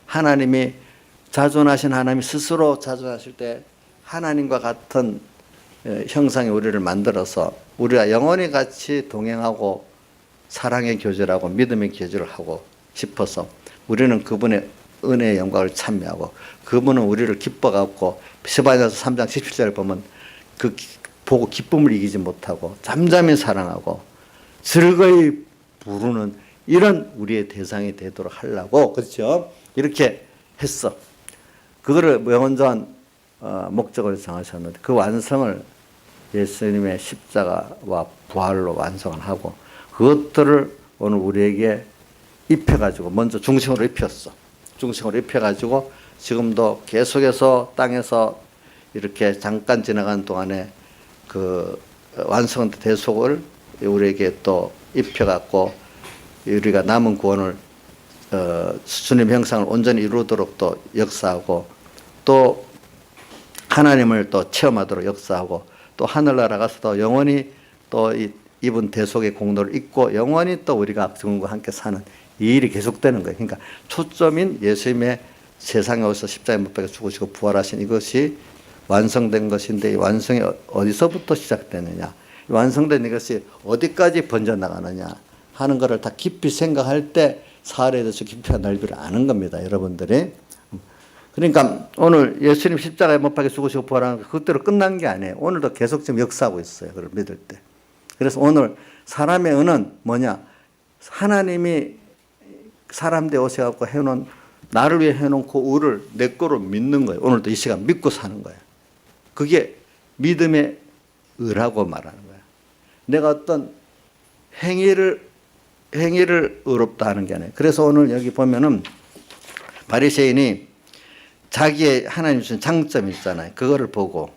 하나님이 자존하신 하나님이 스스로 자존하실 때 하나님과 같은 형상의 우리를 만들어서 우리가 영원히 같이 동행하고 사랑의 교제를 하고 믿음의 교제를 하고 싶어서 우리는 그분의 은혜의 영광을 찬미하고 그분은 우리를 기뻐갖고 스바냐서 3장 17절을 보면 보고 기쁨을 이기지 못하고 잠잠히 사랑하고 즐거이 부르는 이런 우리의 대상이 되도록 하려고 그렇죠? 이렇게 했어. 그거를 영원전 목적을 정하셨는데 그 완성을 예수님의 십자가와 부활로 완성을 하고 그것들을 오늘 우리에게 입혀가지고 먼저 중심으로 입혔어. 중심으로 입혀가지고 지금도 계속해서 땅에서 이렇게 잠깐 지나간 동안에 그 완성된 대속을 우리에게 또 입혀갖고 우리가 남은 구원을 주님 형상을 온전히 이루도록 또 역사하고 또 하나님을 또 체험하도록 역사하고 또 하늘나라 가서도 영원히 또 이분 대속의 공로를 잊고 영원히 또 우리가 주님과 함께 사는 이 일이 계속되는 거예요. 그러니까 초점인 예수님의 세상에 오셔서 십자가에 못 박혀 죽으시고 부활하신 이것이 완성된 것인데 이 완성이 어디서부터 시작되느냐, 완성된 이것이 어디까지 번져나가느냐 하는 것을 다 깊이 생각할 때 사활에 대해서 깊이와 넓이를 아는 겁니다. 여러분들이. 그러니까 오늘 예수님 십자가에 못 박혀 죽으시고 부활하는 그것대로 끝난 게 아니에요. 오늘도 계속 지금 역사하고 있어요. 그걸 믿을 때. 그래서 오늘 사람의 은은 뭐냐? 하나님이 사람 되 오셔갖고 해놓은 나를 위해 해놓은 그 의를 내 거로 믿는 거예요. 오늘도 이 시간 믿고 사는 거예요. 그게 믿음의 의라고 말하는 거예요. 내가 어떤 행위를 의롭다 하는 게 아니에요. 그래서 오늘 여기 보면은 바리새인이 자기의 하나님 주신 장점이 있잖아요. 그거를 보고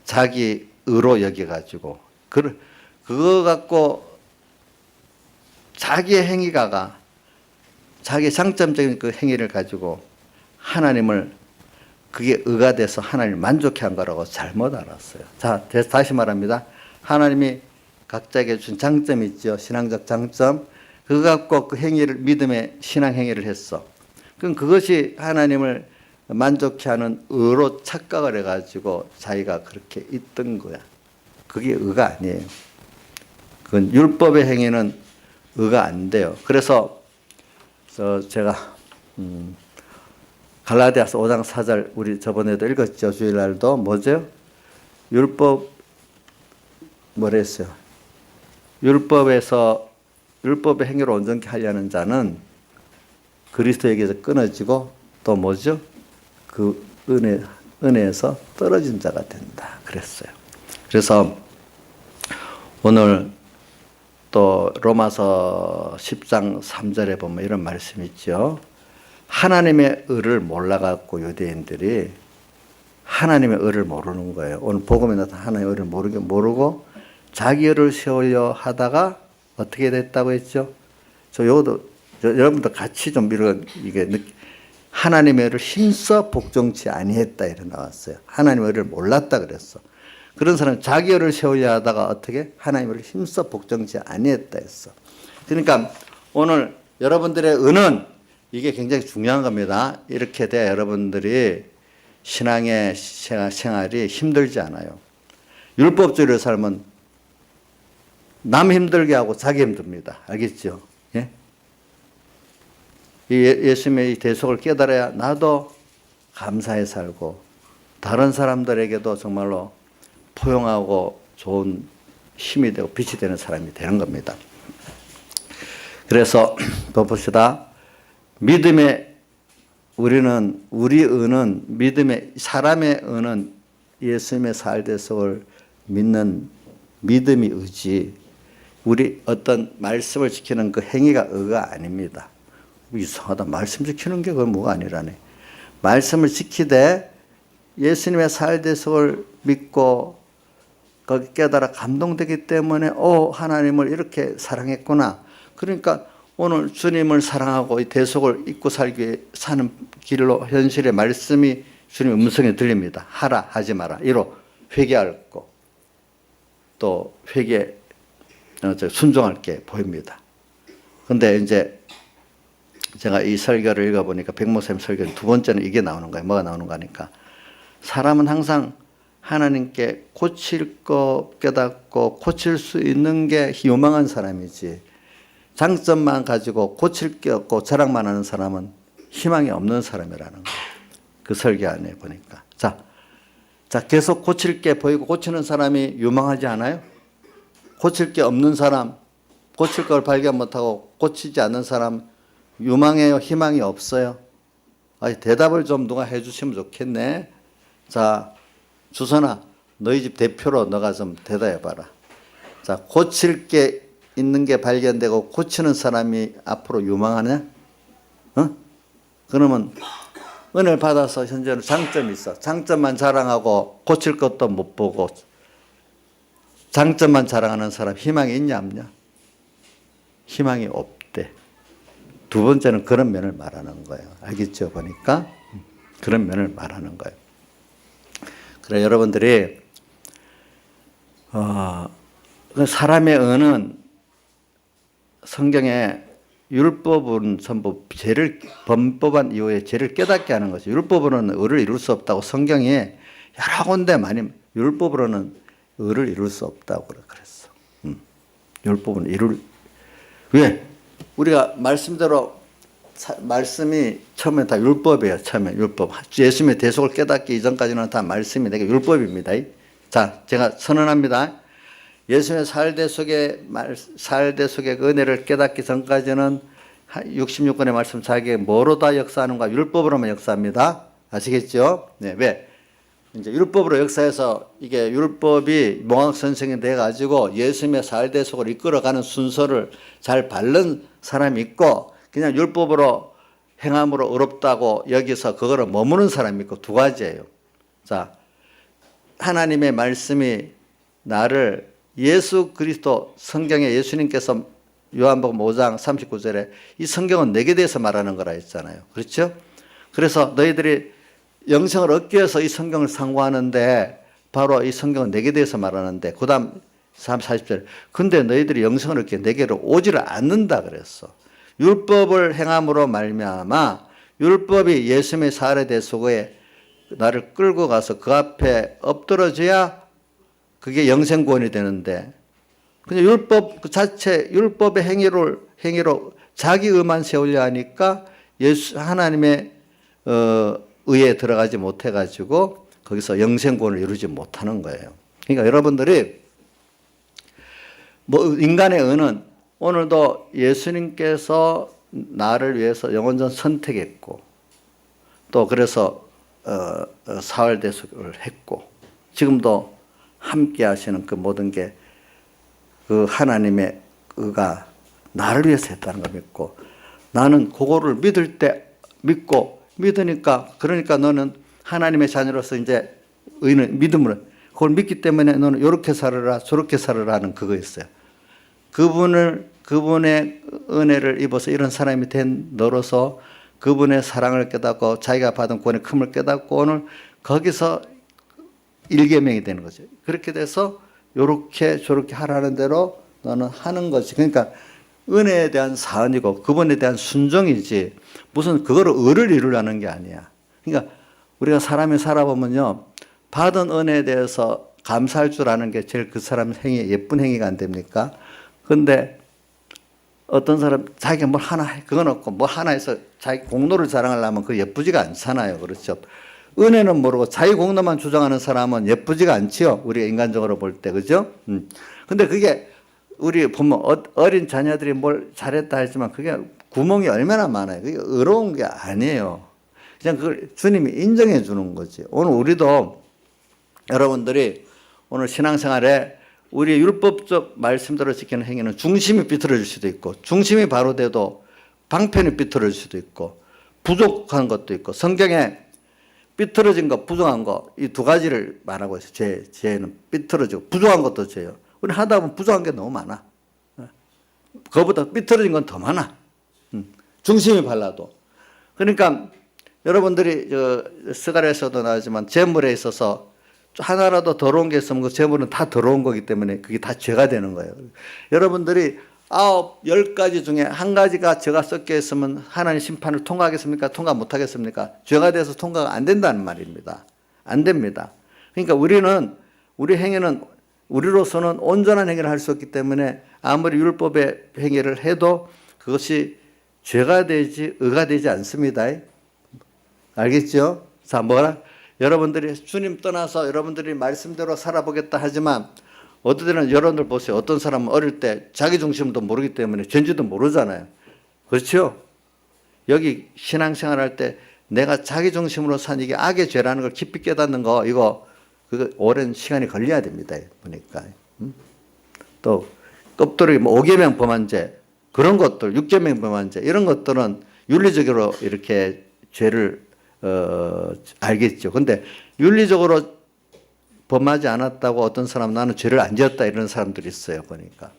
자기 의로 여겨가지고 그거 갖고 자기의 행위가 자기의 장점적인 그 행위를 가지고 하나님을 그게 의가 돼서 하나님을 만족해 한 거라고 잘못 알았어요. 자, 다시 말합니다. 하나님이 각자에게 준 장점이 있죠. 신앙적 장점. 그거 갖고 그 행위를 믿음의 신앙 행위를 했어. 그럼 그것이 하나님을 만족해 하는 의로 착각을 해가지고 자기가 그렇게 있던 거야. 그게 의가 아니에요. 그건 율법의 행위는 의가 안 돼요. 그래서 제가 갈라디아서 5장 4절 우리 저번에도 읽었죠. 주일날도 뭐죠? 율법 뭐랬어요? 율법의 행위로 온전케 하려는 자는 그리스도에게서 끊어지고 또 뭐죠? 그 은혜에서 떨어진 자가 된다. 그랬어요. 그래서 오늘 또 로마서 10장 3절에 보면 이런 말씀이 있죠. 하나님의 의를 몰라갖고 유대인들이 하나님의 의를 모르는 거예요. 오늘 복음에 나타난 하나님의 의를 모르고 자기 의를 세우려 하다가 어떻게 됐다고 했죠? 여러분도 같이 좀 이게 하나님의 의를 힘써 복종치 아니했다 이래 나왔어요. 하나님의 의를 몰랐다 그랬어. 그런 사람은 자기 의를 세우려 하다가 어떻게 하나님의 의를 힘써 복종치 아니했다 했어. 그러니까 오늘 여러분들의 의는 이게 굉장히 중요한 겁니다. 이렇게 돼야 여러분들이 신앙의 생활이 힘들지 않아요. 율법주의로 살면 남 힘들게 하고 자기 힘듭니다. 알겠죠? 예? 예수님의 이 대속을 깨달아야 나도 감사해 살고 다른 사람들에게도 정말로 포용하고 좋은 힘이 되고 빛이 되는 사람이 되는 겁니다. 그래서 또 봅시다. 우리 의는 사람의 의는 예수님의 살대속을 믿는 믿음이 의지, 우리 어떤 말씀을 지키는 그 행위가 의가 아닙니다. 이상하다. 말씀 지키는 게 그건 뭐가 아니라네. 말씀을 지키되 예수님의 살대속을 믿고 거기 깨달아 감동되기 때문에 하나님을 이렇게 사랑했구나. 그러니까 오늘 주님을 사랑하고 이 대속을 잊고 사는 길로 현실의 말씀이 주님의 음성에 들립니다. 하라 하지 마라. 이로 회개할 거. 또 순종할 게 보입니다. 그런데 이제 제가 이 설교를 읽어보니까 백목사님 설교 두 번째는 이게 나오는 거예요. 뭐가 나오는 거니까 사람은 항상 하나님께 고칠 거 깨닫고 고칠 수 있는 게 요망한 사람이지, 장점만 가지고 고칠 게 없고 자랑만 하는 사람은 희망이 없는 사람이라는 거예요. 그 설교 안에 보니까. 자, 계속 고칠 게 보이고 고치는 사람이 유망하지 않아요? 고칠 게 없는 사람, 고칠 걸 발견 못하고 고치지 않는 사람 유망해요? 희망이 없어요? 대답을 좀 누가 해주시면 좋겠네. 자, 주선아, 너희 집 대표로 너가 좀 대답해봐라. 자, 고칠 게 있는 게 발견되고 고치는 사람이 앞으로 유망하냐? 그러면 은혜를 받아서 현재는 장점이 있어. 장점만 자랑하고 고칠 것도 못 보고 장점만 자랑하는 사람 희망이 있냐 없냐? 희망이 없대. 두 번째는 그런 면을 말하는 거예요. 알겠죠? 보니까 그런 면을 말하는 거예요. 그래 여러분들이 사람의 의는 성경에 율법은 전부 범법한 이후에 죄를 깨닫게 하는 것이죠. 율법으로는 의를 이룰 수 없다고 성경에 여러 군데 많이 율법으로는 의를 이룰 수 없다고 그랬어. 율법은 왜? 우리가 말씀대로 말씀이 처음에 다 율법이에요. 처음에 율법. 예수님의 대속을 깨닫기 이전까지는 다 말씀이 되게 율법입니다. 자, 제가 선언합니다. 예수님의 살대속의 그 은혜를 깨닫기 전까지는 66권의 말씀 자기에 뭐로 다 역사하는가? 율법으로만 역사합니다. 아시겠죠? 네, 왜? 이제 율법으로 역사해서 이게 율법이 몽학선생이 돼가지고 예수님의 살대속을 이끌어가는 순서를 잘 밟는 사람이 있고, 그냥 율법으로 행함으로 어렵다고 여기서 그거를 머무는 사람이 있고, 두 가지예요. 자, 하나님의 말씀이 나를 예수 그리스도 성경에 예수님께서 요한복음 5장 39절에 이 성경은 내게 대해서 말하는 거라 했잖아요. 그렇죠? 그래서 너희들이 영생을 얻기 위해서 이 성경을 상고하는데 바로 이 성경은 내게 대해서 말하는데 그 다음 40절 근데 너희들이 영생을 얻기 위해 내게로 오지를 않는다 그랬어. 율법을 행함으로 말미암아 율법이 예수님의 사활의 대속에 나를 끌고 가서 그 앞에 엎드러져야 그게 영생구원이 되는데, 그냥 율법 그 자체, 율법의 행위로 자기 의만 세우려 하니까 하나님의 의에 들어가지 못해가지고 거기서 영생구원을 이루지 못하는 거예요. 그러니까 여러분들이 뭐 인간의 의는 오늘도 예수님께서 나를 위해서 영원전 선택했고 또 그래서 사활 대속을 했고 지금도 함께 하시는 그 모든 게 그 하나님의 의가 나를 위해서 했다는 걸 믿고 나는 그거를 믿을 때 믿고 믿으니까 그러니까 너는 하나님의 자녀로서 이제 의는 믿음으로 그걸 믿기 때문에 너는 이렇게 살아라 저렇게 살아라 하는 그거였어요. 그분의 은혜를 입어서 이런 사람이 된 너로서 그분의 사랑을 깨닫고 자기가 받은 구원의 큼을 깨닫고 오늘 거기서 일계명이 되는 거죠. 그렇게 돼서 요렇게 저렇게 하라는 대로 너는 하는 거지. 그러니까 은혜에 대한 사언이고 그분에 대한 순종이지 무슨 그거를 의를 이루려는 게 아니야. 그러니까 우리가 사람이 살아보면요. 받은 은혜에 대해서 감사할 줄 아는 게 제일 그 사람 행위, 예쁜 행위가 안 됩니까? 근데 어떤 사람 자기가 뭘 하나 해. 그건 없고 뭐 하나 해서 자기 공로를 자랑하려면 그거 예쁘지가 않잖아요. 그렇죠. 은혜는 모르고 자기 공로만 주장하는 사람은 예쁘지가 않지요. 우리가 인간적으로 볼 때. 그죠? 근데 그게 우리 보면 어린 자녀들이 뭘 잘했다 하지만 그게 구멍이 얼마나 많아요. 그게 의로운 게 아니에요. 그냥 그걸 주님이 인정해 주는 거지. 오늘 우리도 여러분들이 오늘 신앙생활에 우리 율법적 말씀대로 지키는 행위는 중심이 삐뚤어질 수도 있고 중심이 바로 돼도 방편이 삐뚤어질 수도 있고 부족한 것도 있고 성경에 삐뚤어진 것, 부족한 것 이 두 가지를 말하고 있어요. 죄는 삐뚤어지고 부족한 것도 죄예요. 우리 하다 보면 부족한 게 너무 많아. 그거보다 삐뚤어진 건 더 많아. 중심이 발라도. 그러니까 여러분들이 스가랴에서도 나오지만 재물에 있어서 하나라도 더러운 게 있으면 그 재물은 다 더러운 거기 때문에 그게 다 죄가 되는 거예요. 여러분들이 10가지 중에 한 가지가 죄가 섞여 있으면 하나님 심판을 통과하겠습니까? 통과 못 하겠습니까? 죄가 돼서 통과가 안 된다는 말입니다. 안 됩니다. 그러니까 우리 행위는 우리로서는 온전한 행위를 할 수 없기 때문에 아무리 율법의 행위를 해도 그것이 죄가 되지 의가 되지 않습니다. 알겠죠? 자, 여러분들이 주님 떠나서 여러분들이 말씀대로 살아보겠다 하지만 어떨 때는 여러분들 보세요. 어떤 사람은 어릴 때 자기 중심도 모르기 때문에 죄인지도 모르잖아요. 그렇죠? 여기 신앙생활 할 때 내가 자기 중심으로 산 이게 악의 죄라는 걸 깊이 깨닫는 거 그거 오랜 시간이 걸려야 됩니다. 보니까. 또 껍데기 5계명 범한죄 그런 것들 6계명 범한죄 이런 것들은 윤리적으로 이렇게 죄를 알겠죠. 근데 윤리적으로 범하지 않았다고 어떤 사람 나는 죄를 안 지었다 이런 사람들이 있어요. 보니까.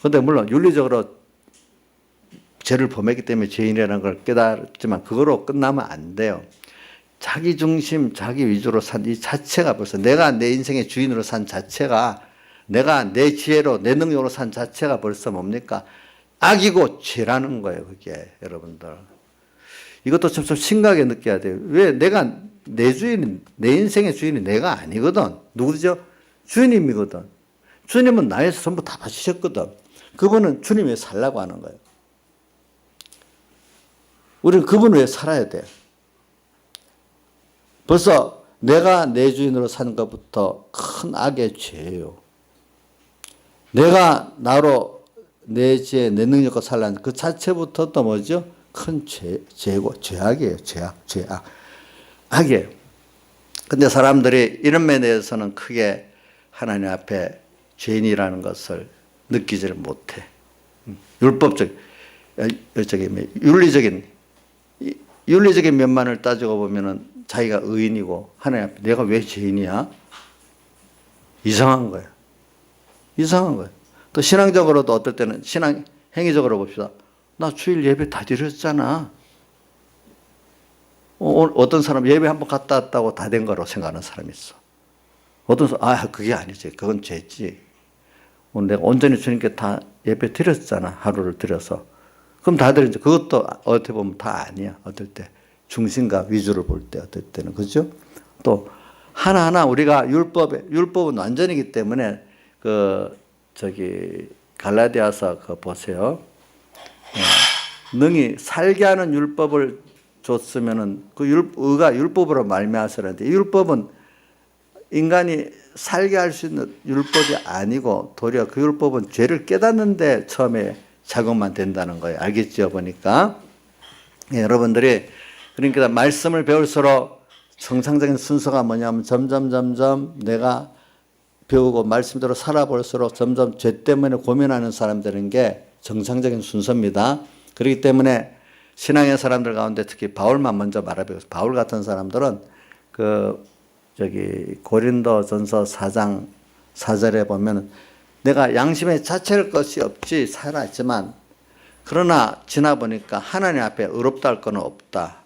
근데 물론 윤리적으로 죄를 범했기 때문에 죄인이라는 걸 깨달았지만 그거로 끝나면 안 돼요. 자기 중심, 자기 위주로 산 이 자체가 벌써 내가 내 인생의 주인으로 산 자체가 내가 내 지혜로 내 능력으로 산 자체가 벌써 뭡니까? 악이고 죄라는 거예요. 그게 여러분들. 이것도 좀 심각하게 느껴야 돼요. 왜 내가 내 주인, 내 인생의 주인이 내가 아니거든. 누구죠? 주님이거든. 주님은 나에서 전부 다 바치셨거든. 그분은 주님 위해 살라고 하는 거예요. 우리는 그분 위해 살아야 돼. 벌써 내가 내 주인으로 사는 것부터 큰 악의 죄예요. 내가 나로 내 지혜, 내 능력과 살라는 그 자체부터 또 뭐죠? 큰 죄고, 죄악이에요. 죄악. 악이에요. 근데 사람들이 이런 면에 대해서는 크게 하나님 앞에 죄인이라는 것을 느끼지를 못해. 윤리적인 면만을 따지고 보면은 자기가 의인이고 하나님 앞에 내가 왜 죄인이야? 이상한 거예요. 이상한 거예요. 또 신앙적으로도 어떨 때는 행위적으로 봅시다. 나 주일 예배 다 드렸잖아. 어떤 사람 예배 한번 갔다 왔다고 다 된 거라고 생각하는 사람이 있어. 어떤 사람, 그게 아니지. 그건 죄지. 오늘 내가 온전히 주님께 다 예배 드렸잖아. 하루를 드려서. 그럼 다들 이제 그것도 어떻게 보면 다 아니야. 어떨 때 중심과 위주를 볼 때 어떨 때는 그죠? 또 하나하나 우리가 율법은 완전이기 때문에 갈라디아서 보세요. 능히 살게 하는 율법을 줬으면은 의가 율법으로 말미암았는데 율법은 인간이 살게 할 수 있는 율법이 아니고 도리어 그 율법은 죄를 깨닫는데 처음에 작용만 된다는 거예요. 알겠죠? 보니까 여러분들이 그러니까 말씀을 배울수록 정상적인 순서가 뭐냐면 점점 내가 배우고 말씀대로 살아볼수록 점점 죄 때문에 고민하는 사람들인 게 정상적인 순서입니다. 그렇기 때문에 신앙의 사람들 가운데 특히 바울만 먼저 말해보겠습니다. 바울 같은 사람들은 고린도전서 4장 4절에 보면 내가 양심에 자체할 것이 없지 살아있지만 그러나 지나 보니까 하나님 앞에 의롭다 할 것은 없다.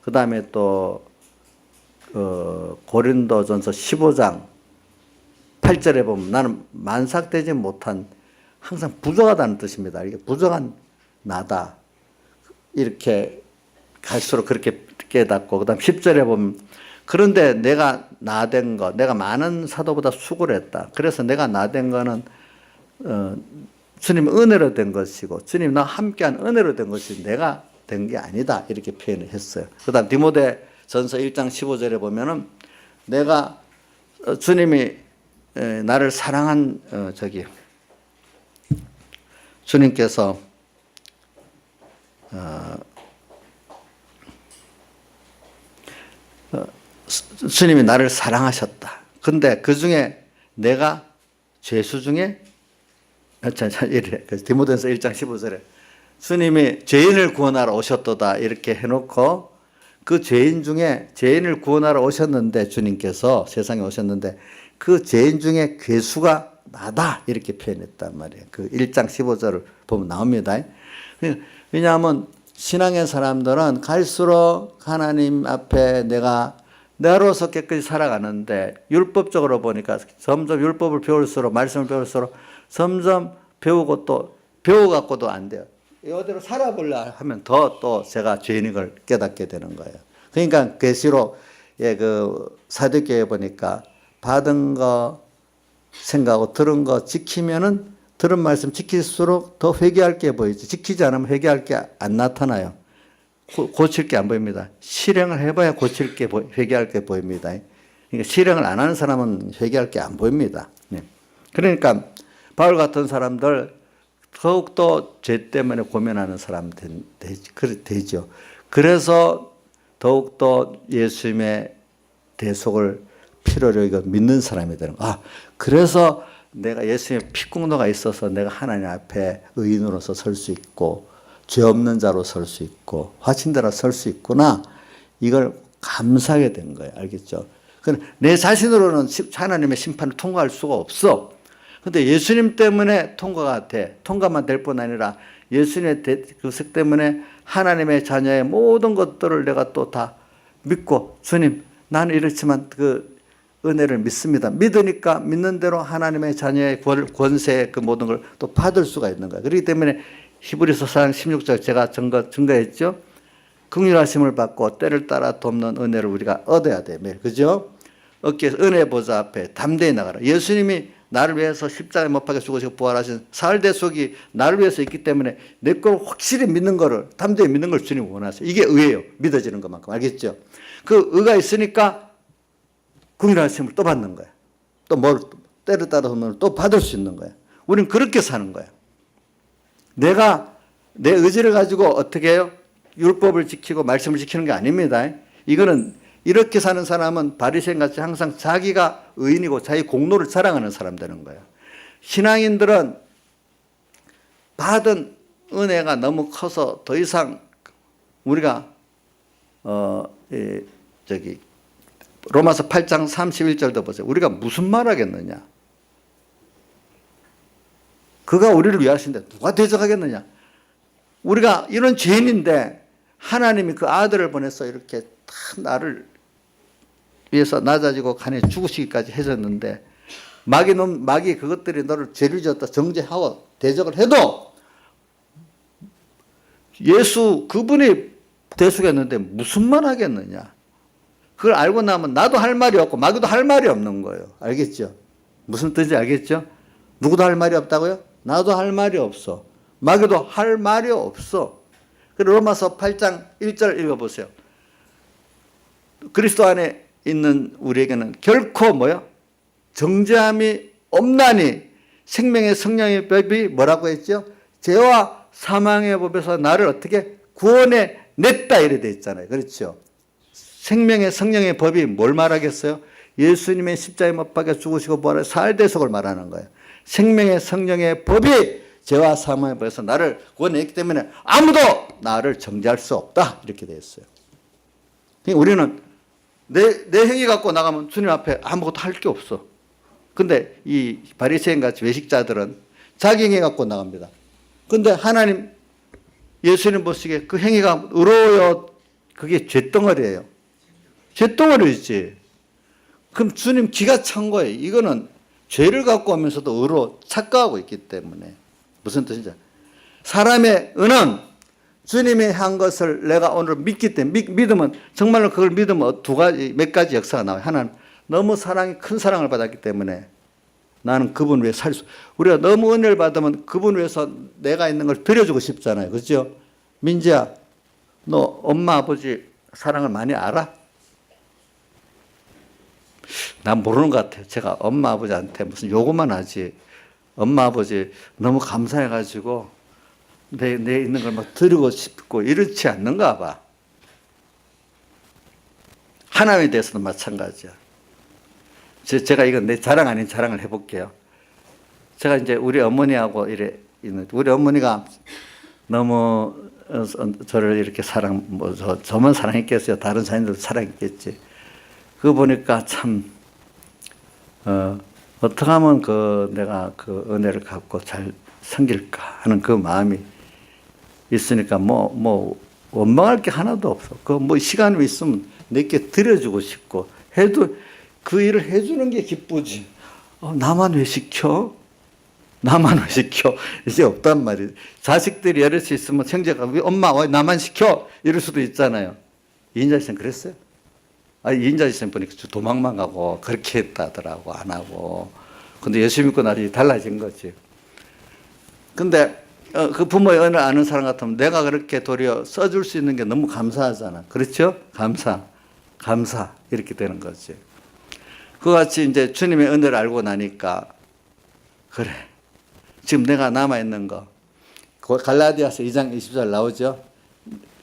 그 다음에 또 고린도전서 15장 8절에 보면 나는 만삭되지 못한 항상 부족하다는 뜻입니다. 이게 부족한 나다. 이렇게 갈수록 그렇게 깨닫고 그다음 10절에 보면 그런데 내가 나된 거 내가 많은 사도보다 수고를 했다. 그래서 내가 나된 거는 주님 은혜로 된 것이고 주님 나와 함께한 은혜로 된 것이 내가 된 게 아니다. 이렇게 표현을 했어요. 그다음 디모데전서 1장 15절에 보면은 내가 주님이 나를 사랑한 주님께서 주님이 나를 사랑하셨다. 근데 그 중에 내가 죄수 중에 이래. 디모데전서 1장 15절에 주님이 죄인을 구원하러 오셨도다 이렇게 해놓고 그 죄인 중에 죄인을 구원하러 오셨는데 주님께서 세상에 오셨는데 그 죄인 중에 괴수가 나다 이렇게 표현했단 말이에요. 그 1장 15절을 보면 나옵니다. 왜냐하면 신앙의 사람들은 갈수록 하나님 앞에 내가로서 깨끗이 살아가는데 율법적으로 보니까 점점 율법을 배울수록 말씀을 배울수록 점점 배우고 또 배워갖고도 안 돼요. 이대로 살아보려 하면 또 제가 죄인인 걸 깨닫게 되는 거예요. 그러니까 계시록 사도교회 보니까 받은 거 생각하고 들은 거 지키면은 들은 말씀 지킬수록 더 회개할 게 보이지. 지키지 않으면 회개할 게 안 나타나요. 고칠 게 안 보입니다. 실행을 해봐야 회개할 게 보입니다. 그러니까 실행을 안 하는 사람은 회개할 게 안 보입니다. 그러니까 바울 같은 사람들 더욱더 죄 때문에 고민하는 사람 되죠. 그래서 더욱더 예수님의 대속을 필요로 믿는 사람이 되는 거예요. 그래서 내가 예수님의 피공로가 있어서 내가 하나님 앞에 의인으로서 설 수 있고 죄 없는 자로 설 수 있고 화친자로 설 수 있구나. 이걸 감사하게 된 거예요. 알겠죠? 내 자신으로는 하나님의 심판을 통과할 수가 없어. 근데 예수님 때문에 통과가 돼. 통과만 될 뿐 아니라 예수님의 그 때문에 하나님의 자녀의 모든 것들을 내가 또 다 믿고 주님 나는 이렇지만 그 은혜를 믿습니다. 믿으니까 믿는 대로 하나님의 자녀의 권세 그 모든 걸 또 받을 수가 있는 거예요. 그렇기 때문에 히브리서 4장 16절 제가 증거했죠. 긍휼하심을 받고 때를 따라 돕는 은혜를 우리가 얻어야 돼. 그죠? 어깨에서 은혜 보좌 앞에 담대히 나가라. 예수님이 나를 위해서 십자가에 못 박혀 죽으시고 부활하신 사흘 대속이 나를 위해서 있기 때문에 내 걸 확실히 믿는 거를 담대히 믿는 걸 주님이 원하세요. 이게 의예요. 믿어지는 것만큼. 알겠죠? 그 의가 있으니까 긍휼하심을 또 받는 거야. 또 뭘 때를 따라 보면 또 받을 수 있는 거야. 우리는 그렇게 사는 거야. 내가 내 의지를 가지고 어떻게 해요? 율법을 지키고 말씀을 지키는 게 아닙니다. 이거는 이렇게 사는 사람은 바리새인 같이 항상 자기가 의인이고 자기 공로를 자랑하는 사람 되는 거예요. 신앙인들은 받은 은혜가 너무 커서 더 이상 우리가 로마서 8장 31절도 보세요. 우리가 무슨 말 하겠느냐? 그가 우리를 위하신데 누가 대적하겠느냐? 우리가 이런 죄인인데 하나님이 그 아들을 보내서 이렇게 다 나를 위해서 낮아지고 간에 죽으시기까지 해줬는데 마귀 그것들이 너를 죄를 지었다 정죄하고 대적을 해도 예수 그분이 대속했는데 무슨 말 하겠느냐. 그걸 알고 나면 나도 할 말이 없고 마귀도 할 말이 없는 거예요. 알겠죠? 무슨 뜻인지 알겠죠? 누구도 할 말이 없다고요? 나도 할 말이 없어. 마귀도 할 말이 없어. 그리고 로마서 8장 1절 읽어보세요. 그리스도 안에 있는 우리에게는 결코 뭐요? 정죄함이 없나니 생명의 성령의 법이 뭐라고 했죠? 죄와 사망의 법에서 나를 어떻게 구원해 냈다 이래 돼 있잖아요. 그렇죠? 생명의 성령의 법이 뭘 말하겠어요? 예수님의 십자가에 못 박혀 죽으시고 부활의 살대속을 말하는 거예요. 생명의 성령의 법이 죄와 사망의 법에서 나를 구원했기 때문에 아무도 나를 정죄할 수 없다 이렇게 되어 있어요. 그러니까 우리는 내 행위 갖고 나가면 주님 앞에 아무것도 할 게 없어. 근데 이 바리새인 같이 외식자들은 자기 행위 갖고 나갑니다. 근데 하나님 예수님 보시기에 그 행위가 의로워요. 그게 죄덩어리예요. 죄덩어리지. 그럼 주님 기가 찬 거예요. 이거는 죄를 갖고 오면서도 의로 착각하고 있기 때문에. 무슨 뜻인지. 사람의 은은 주님이 한 것을 내가 오늘 믿기 때문에 믿으면 정말로 그걸 믿으면 몇 가지 역사가 나와요. 하나는 너무 큰 사랑을 받았기 때문에 나는 그분 위해 우리가 너무 은혜를 받으면 그분 위해서 내가 있는 걸 드려주고 싶잖아요. 그렇죠? 민지야, 너 엄마 아버지 사랑을 많이 알아? 난 모르는 것 같아요. 제가 엄마 아버지한테 무슨 요구만 하지. 엄마 아버지 너무 감사해가지고 내 있는 걸 막 드리고 싶고 이렇지 않는가 봐. 하나님에 대해서도 마찬가지야. 제가 이건 내 자랑 아닌 자랑을 해볼게요. 제가 이제 우리 어머니하고 우리 어머니가 너무 저를 이렇게 저만 사랑했겠어요. 다른 자녀들도 사랑했겠지. 그거 보니까 참, 어떻게 하면 내가 그 은혜를 갖고 잘 섬길까 하는 그 마음이 있으니까 원망할 게 하나도 없어. 시간이 있으면 내게 드려주고 싶고 해도 그 일을 해주는 게 기쁘지. 나만 왜 시켜? 나만 왜 시켜? 이제 없단 말이에요. 자식들이 여럿이 있으면 형제가 왜 엄마 왜 나만 시켜? 이럴 수도 있잖아요. 이인자 씨는 그랬어요? 이인자 씨는 보니까 도망만 가고 그렇게 했다더라고 안 하고. 근데 예수 믿고 나중에 달라진 거지. 근데 그 부모의 은혜를 아는 사람 같으면 내가 그렇게 도리어 써줄 수 있는 게 너무 감사하잖아. 그렇죠? 감사 이렇게 되는 거지. 그같이 이제 주님의 은혜를 알고 나니까 그래. 지금 내가 남아있는 거 갈라디아서 2장 20절 나오죠?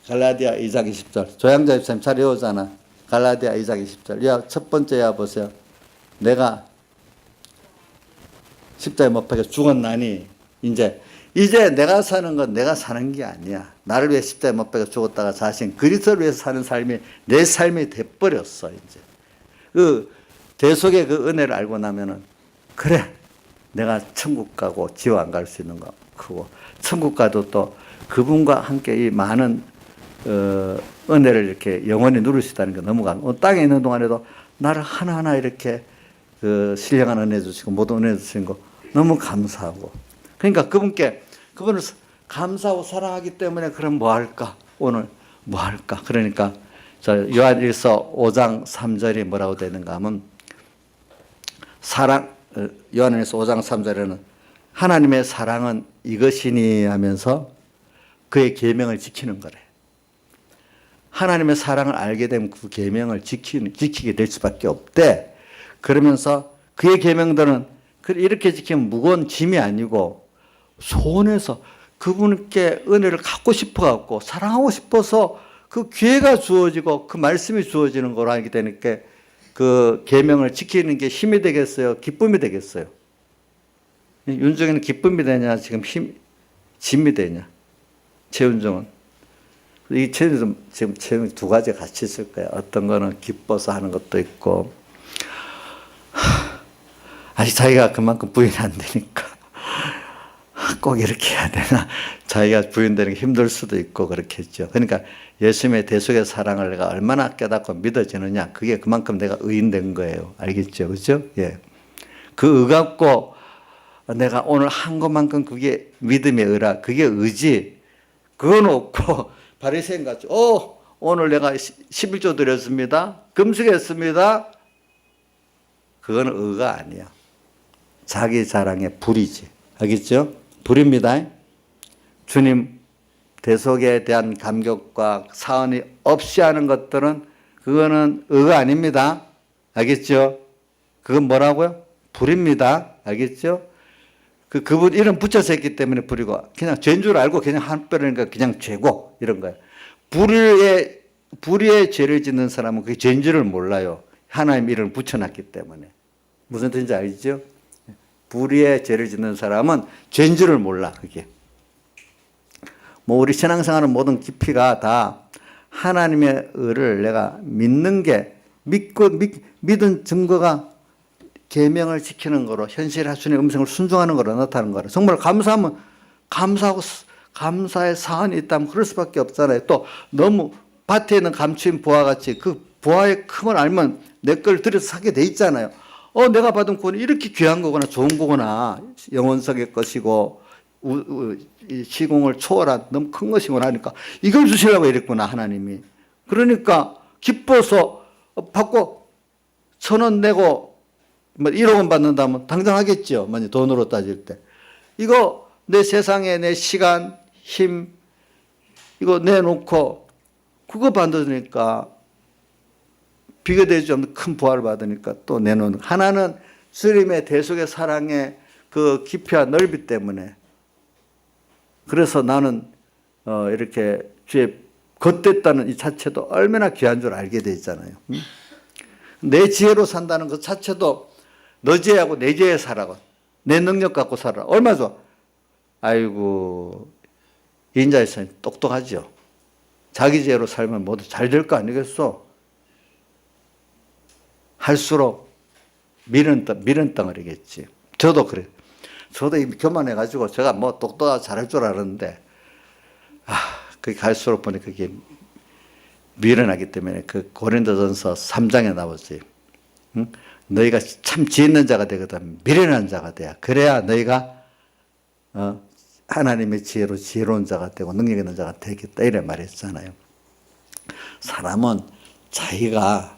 갈라디아 2장 20절 조양자 집사님 잘 외우잖아. 갈라디아 2장 20절 첫 번째 보세요. 내가 십자가에 못 박혀 죽었나니 이제 내가 사는 건 내가 사는 게 아니야. 나를 위해 십자가에 못 박혀 죽었다가 자신 그리스도를 위해서 사는 삶이 내 삶이 돼버렸어. 이제 그 대속의 그 은혜를 알고 나면은 그래 내가 천국 가고 지옥 안 갈 수 있는 거 크고 천국 가도 또 그분과 함께 이 많은 은혜를 이렇게 영원히 누릴 수 있다는 게 너무 땅에 있는 동안에도 나를 하나하나 이렇게 신령한 은혜 주시고 모든 은혜 주시는 거 너무 감사하고 그러니까 그분을 감사하고 사랑하기 때문에 그럼 뭐 할까 오늘 뭐 할까 그러니까 요한일서 5장 3절이 뭐라고 되는가 하면 요한일서 5장 3절에는 하나님의 사랑은 이것이니 하면서 그의 계명을 지키는 거래. 하나님의 사랑을 알게 되면 그 계명을 지키게 될 수밖에 없대. 그러면서 그의 계명들은 이렇게 지키면 무거운 짐이 아니고 손에서 그분께 은혜를 갖고 싶어갖고 사랑하고 싶어서 그 기회가 주어지고 그 말씀이 주어지는 거로 알게 되니까 그 계명을 지키는 게 힘이 되겠어요? 기쁨이 되겠어요? 윤정이는 기쁨이 되냐? 지금 짐이 되냐? 최윤정은. 이 지금 두 가지가 같이 있을 거예요. 어떤 거는 기뻐서 하는 것도 있고, 아직 자기가 그만큼 부인이 안 되니까 꼭 이렇게 해야 되나? 자기가 부인되는 게 힘들 수도 있고 그렇겠죠. 그러니까 예수님의 대속의 사랑을 내가 얼마나 깨닫고 믿어지느냐, 그게 그만큼 내가 의인된 거예요. 알겠죠? 그죠? 예. 그 의 갖고 내가 오늘 한 것만큼 그게 믿음의 의라, 그게 의지. 그건 없고 바리새인 같이 오늘 내가 11조 드렸습니다. 금식했습니다. 그건 의가 아니야. 자기 자랑의 불이지. 알겠죠? 불입니다. 주님 대속에 대한 감격과 사언이 없이 하는 것들은 그거는 의가 아닙니다. 알겠죠? 그건 뭐라고요? 불입니다. 알겠죠? 그분 이름 붙여서 했기 때문에 불이고, 그냥 죄인 줄 알고 그냥 한 뼈라니까 그냥 죄고, 이런 거예요. 불의의 죄를 짓는 사람은 그게 죄인 줄을 몰라요. 하나님 이름을 붙여놨기 때문에. 무슨 뜻인지 알죠? 불의의 죄를 짓는 사람은 죄인 줄을 몰라, 그게. 뭐 우리 신앙생활은 모든 깊이가 다 하나님의 의를 내가 믿는 게, 믿은 증거가 계명을 지키는 거로, 현실의 주님의 음성을 순종하는 거로 나타나는 거로. 정말 감사하면 감사하고, 감사의 사안이 있다면 그럴 수밖에 없잖아요. 또 너무 밭에 있는 감추인 보화 같이 그 보화의 큼을 알면 내 걸 들여서 사게 돼 있잖아요. 내가 받은 구원이 이렇게 귀한 거구나, 좋은 거구나, 영원성의 것이고 시공을 초월한 너무 큰 것이구나 하니까 이걸 주시려고 이랬구나, 하나님이. 그러니까 기뻐서 받고 1,000원 내고 뭐 1억 원 받는다면 당장 하겠죠. 만약 돈으로 따질 때. 이거 내 세상에 내 시간, 힘, 이거 내놓고 그거 받으니까 비교되지 않는 큰 보화를 받으니까 또 내놓는. 하나는 주님의 대속의 사랑의 그 깊이와 넓이 때문에. 그래서 나는 이렇게 주의 겉됐다는 이 자체도 얼마나 귀한 줄 알게 돼 있잖아요. 내 지혜로 산다는 것 자체도 너 지혜하고 내 지혜에 살아고, 내 능력 갖고 살아. 얼마나 좋아. 아이고, 인자의 사람이 똑똑하죠. 자기 지혜로 살면 모두 잘 될 거 아니겠어? 할수록 미련 덩어리겠지. 저도 그래요. 저도 이미 교만해가지고 제가 뭐 똑똑하고 잘할 줄 알았는데, 그게 갈수록 보니 그게 미련하기 때문에 그 고린도전서 3장에 나오지. 응? 너희가 참 지혜 있는 자가 되거든. 미련한 자가 돼야. 그래야 너희가 하나님의 지혜로 지혜로운 자가 되고 능력 있는 자가 되겠다, 이래 말했잖아요. 사람은 자기가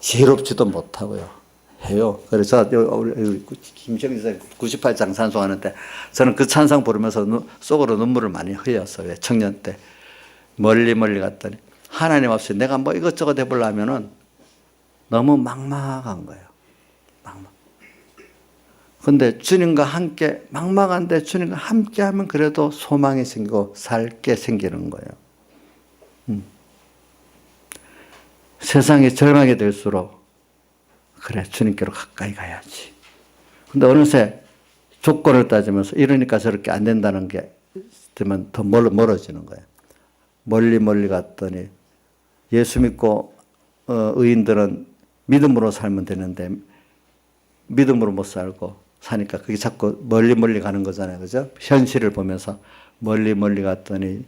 지혜롭지도 못하고요. 해요. 그래서 김정희 선생 98장 찬송하는데 저는 그 찬송 부르면서 속으로 눈물을 많이 흘렸어요. 청년 때. 멀리 갔더니 하나님 없이 내가 뭐 이것저것 해보려면은 너무 막막한 거예요. 근데 주님과 함께, 막막한데 주님과 함께 하면 그래도 소망이 생기고 살게 생기는 거예요. 세상이 절망이 될수록 그래, 주님께로 가까이 가야지. 근데 어느새 조건을 따지면서 이러니까 저렇게 안 된다는 게 되면 더 멀어지는 거예요. 멀리 갔더니 예수 믿고 의인들은 믿음으로 살면 되는데 믿음으로 못 살고 사니까 그게 자꾸 멀리 가는 거잖아요. 그죠? 현실을 보면서 멀리 갔더니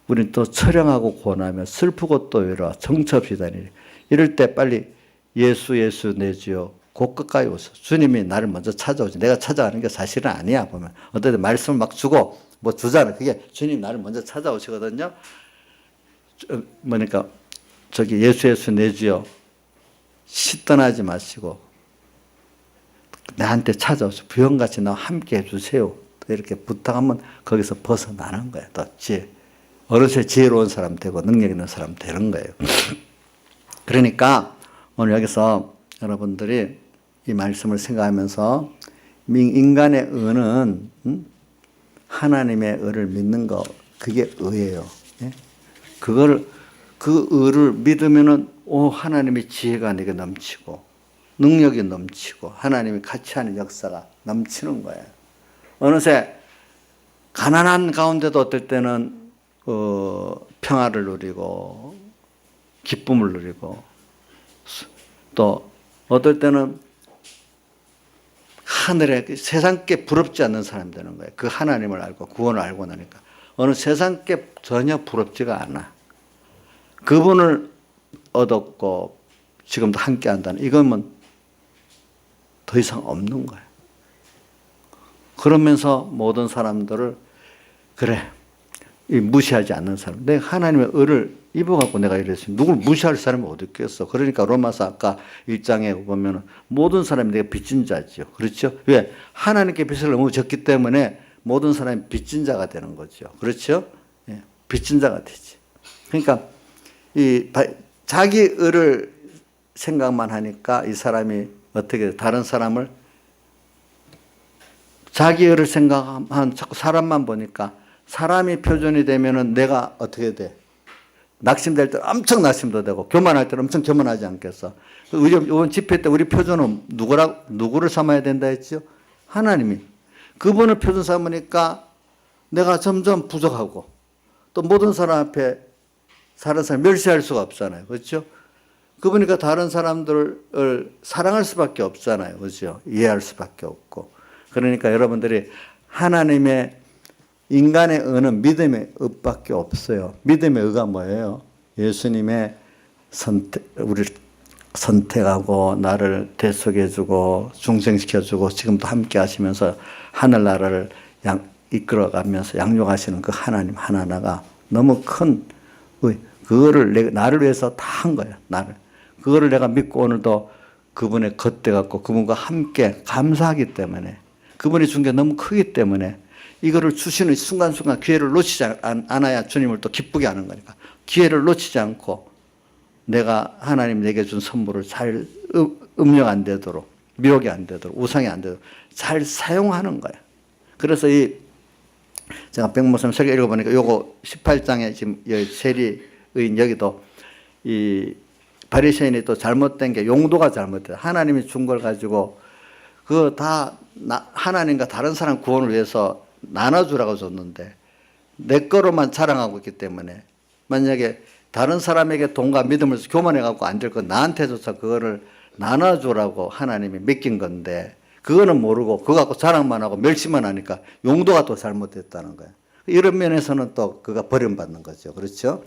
우린 또 처량하고 고나며 슬프고 또 외로워 정처없이 다니리. 이럴 때 빨리 예수 내 주여 곧 가까이 오소. 주님이 나를 먼저 찾아오지. 내가 찾아가는 게 사실은 아니야. 보면 어떨 때 말씀을 막 주고 뭐 주잖아. 그게 주님 나를 먼저 찾아오시거든요. 뭐니까 저기 예수 내 주여 시떠나지 마시고 나한테 찾아오셔. 부형같이 나와 함께 해주세요. 이렇게 부탁하면 거기서 벗어나는 거예요. 또 어느새 지혜로운 사람 되고 능력 있는 사람 되는 거예요. 그러니까 오늘 여기서 여러분들이 이 말씀을 생각하면서 인간의 의는 하나님의 의를 믿는 거, 그게 의예요. 그 의를 믿으면은 하나님의 지혜가 내게 넘치고 능력이 넘치고 하나님이 같이 하는 역사가 넘치는 거예요. 어느새 가난한 가운데도 어떨 때는 평화를 누리고 기쁨을 누리고 또 어떨 때는 하늘에 세상께 부럽지 않는 사람이 되는 거예요. 그 하나님을 알고 구원을 알고 나니까 어느 세상께 전혀 부럽지가 않아. 그분을 얻었고 지금도 함께 한다는 이거면 더 이상 없는 거예요. 그러면서 모든 사람들을 그래 이 무시하지 않는 사람. 내가 하나님의 의를 입어갖고 내가 이랬으니 누굴 무시할 사람이 어디 있겠어. 그러니까 로마서 아까 1장에 보면은 모든 사람이 내가 빚진 자지요. 그렇죠? 왜? 하나님께 빚을 너무 졌기 때문에 모든 사람이 빚진 자가 되는 거죠. 그렇죠? 예, 빚진 자가 되지. 그러니까 자기 의를 생각만 하니까 이 사람이 어떻게 다른 사람을 자기 의를 생각한 자꾸 사람만 보니까 사람이 표준이 되면은 내가 어떻게 돼? 낙심될 때 엄청 낙심도 되고 교만할 때는 엄청 교만하지 않겠어. 이번 집회 때 우리 표준은 누구를 삼아야 된다 했죠? 하나님이. 그분을 표준 삼으니까 내가 점점 부족하고 또 모든 사람 앞에 다른 사람 멸시할 수가 없잖아요. 그렇죠? 그러니까 다른 사람들을 사랑할 수밖에 없잖아요. 그렇죠? 이해할 수밖에 없고. 그러니까 여러분들이 하나님의 인간의 의는 믿음의 의밖에 없어요. 믿음의 의가 뭐예요? 예수님의 우리를 선택하고 나를 대속해주고 중생시켜주고 지금도 함께 하시면서 하늘나라를 이끌어가면서 양육하시는 그 하나님 하나하나가 너무 큰 의. 그거를 나를 위해서 다 한 거예요. 나를. 그거를 내가 믿고 오늘도 그분의 겉대 갖고 그분과 함께 감사하기 때문에 그분이 준 게 너무 크기 때문에 이거를 주시는 순간순간 기회를 놓치지 않아야 주님을 또 기쁘게 하는 거니까 기회를 놓치지 않고 내가 하나님 내게 준 선물을 잘 음력 안 되도록 미혹이 안 되도록 우상이 안 되도록 잘 사용하는 거예요. 그래서 제가 백모선 설교 읽어보니까 요거 18장에 지금 세리의 여기도 이 바리새인이 또 잘못된 게 용도가 잘못돼요. 하나님이 준 걸 가지고 그거 다 하나님과 다른 사람 구원을 위해서 나눠주라고 줬는데 내 거로만 자랑하고 있기 때문에 만약에 다른 사람에게 돈과 믿음을 교만해갖고 안 될 건 나한테조차 그거를 나눠주라고 하나님이 맡긴 건데 그거는 모르고 그거 갖고 자랑만 하고 멸시만 하니까 용도가 또 잘못됐다는 거예요. 이런 면에서는 또 그가 버림받는 거죠. 그렇죠?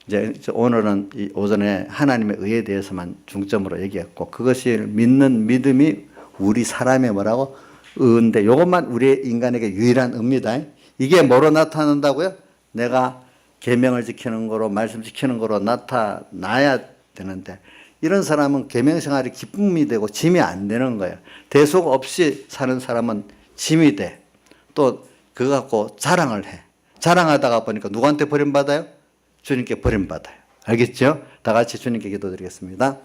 이제 오늘은 오전에 하나님의 의에 대해서만 중점으로 얘기했고 그것이 믿는 믿음이 우리 사람의 뭐라고? 의인데 이것만 우리 인간에게 유일한 의입니다. 이게 뭐로 나타난다고요? 내가 계명을 지키는 거로 말씀 지키는 거로 나타나야 되는데 이런 사람은 계명 생활이 기쁨이 되고 짐이 안 되는 거예요. 대속 없이 사는 사람은 짐이 돼. 또 그거 갖고 자랑을 해. 자랑하다가 보니까 누구한테 버림받아요? 주님께 버림받아요. 알겠죠? 다 같이 주님께 기도드리겠습니다.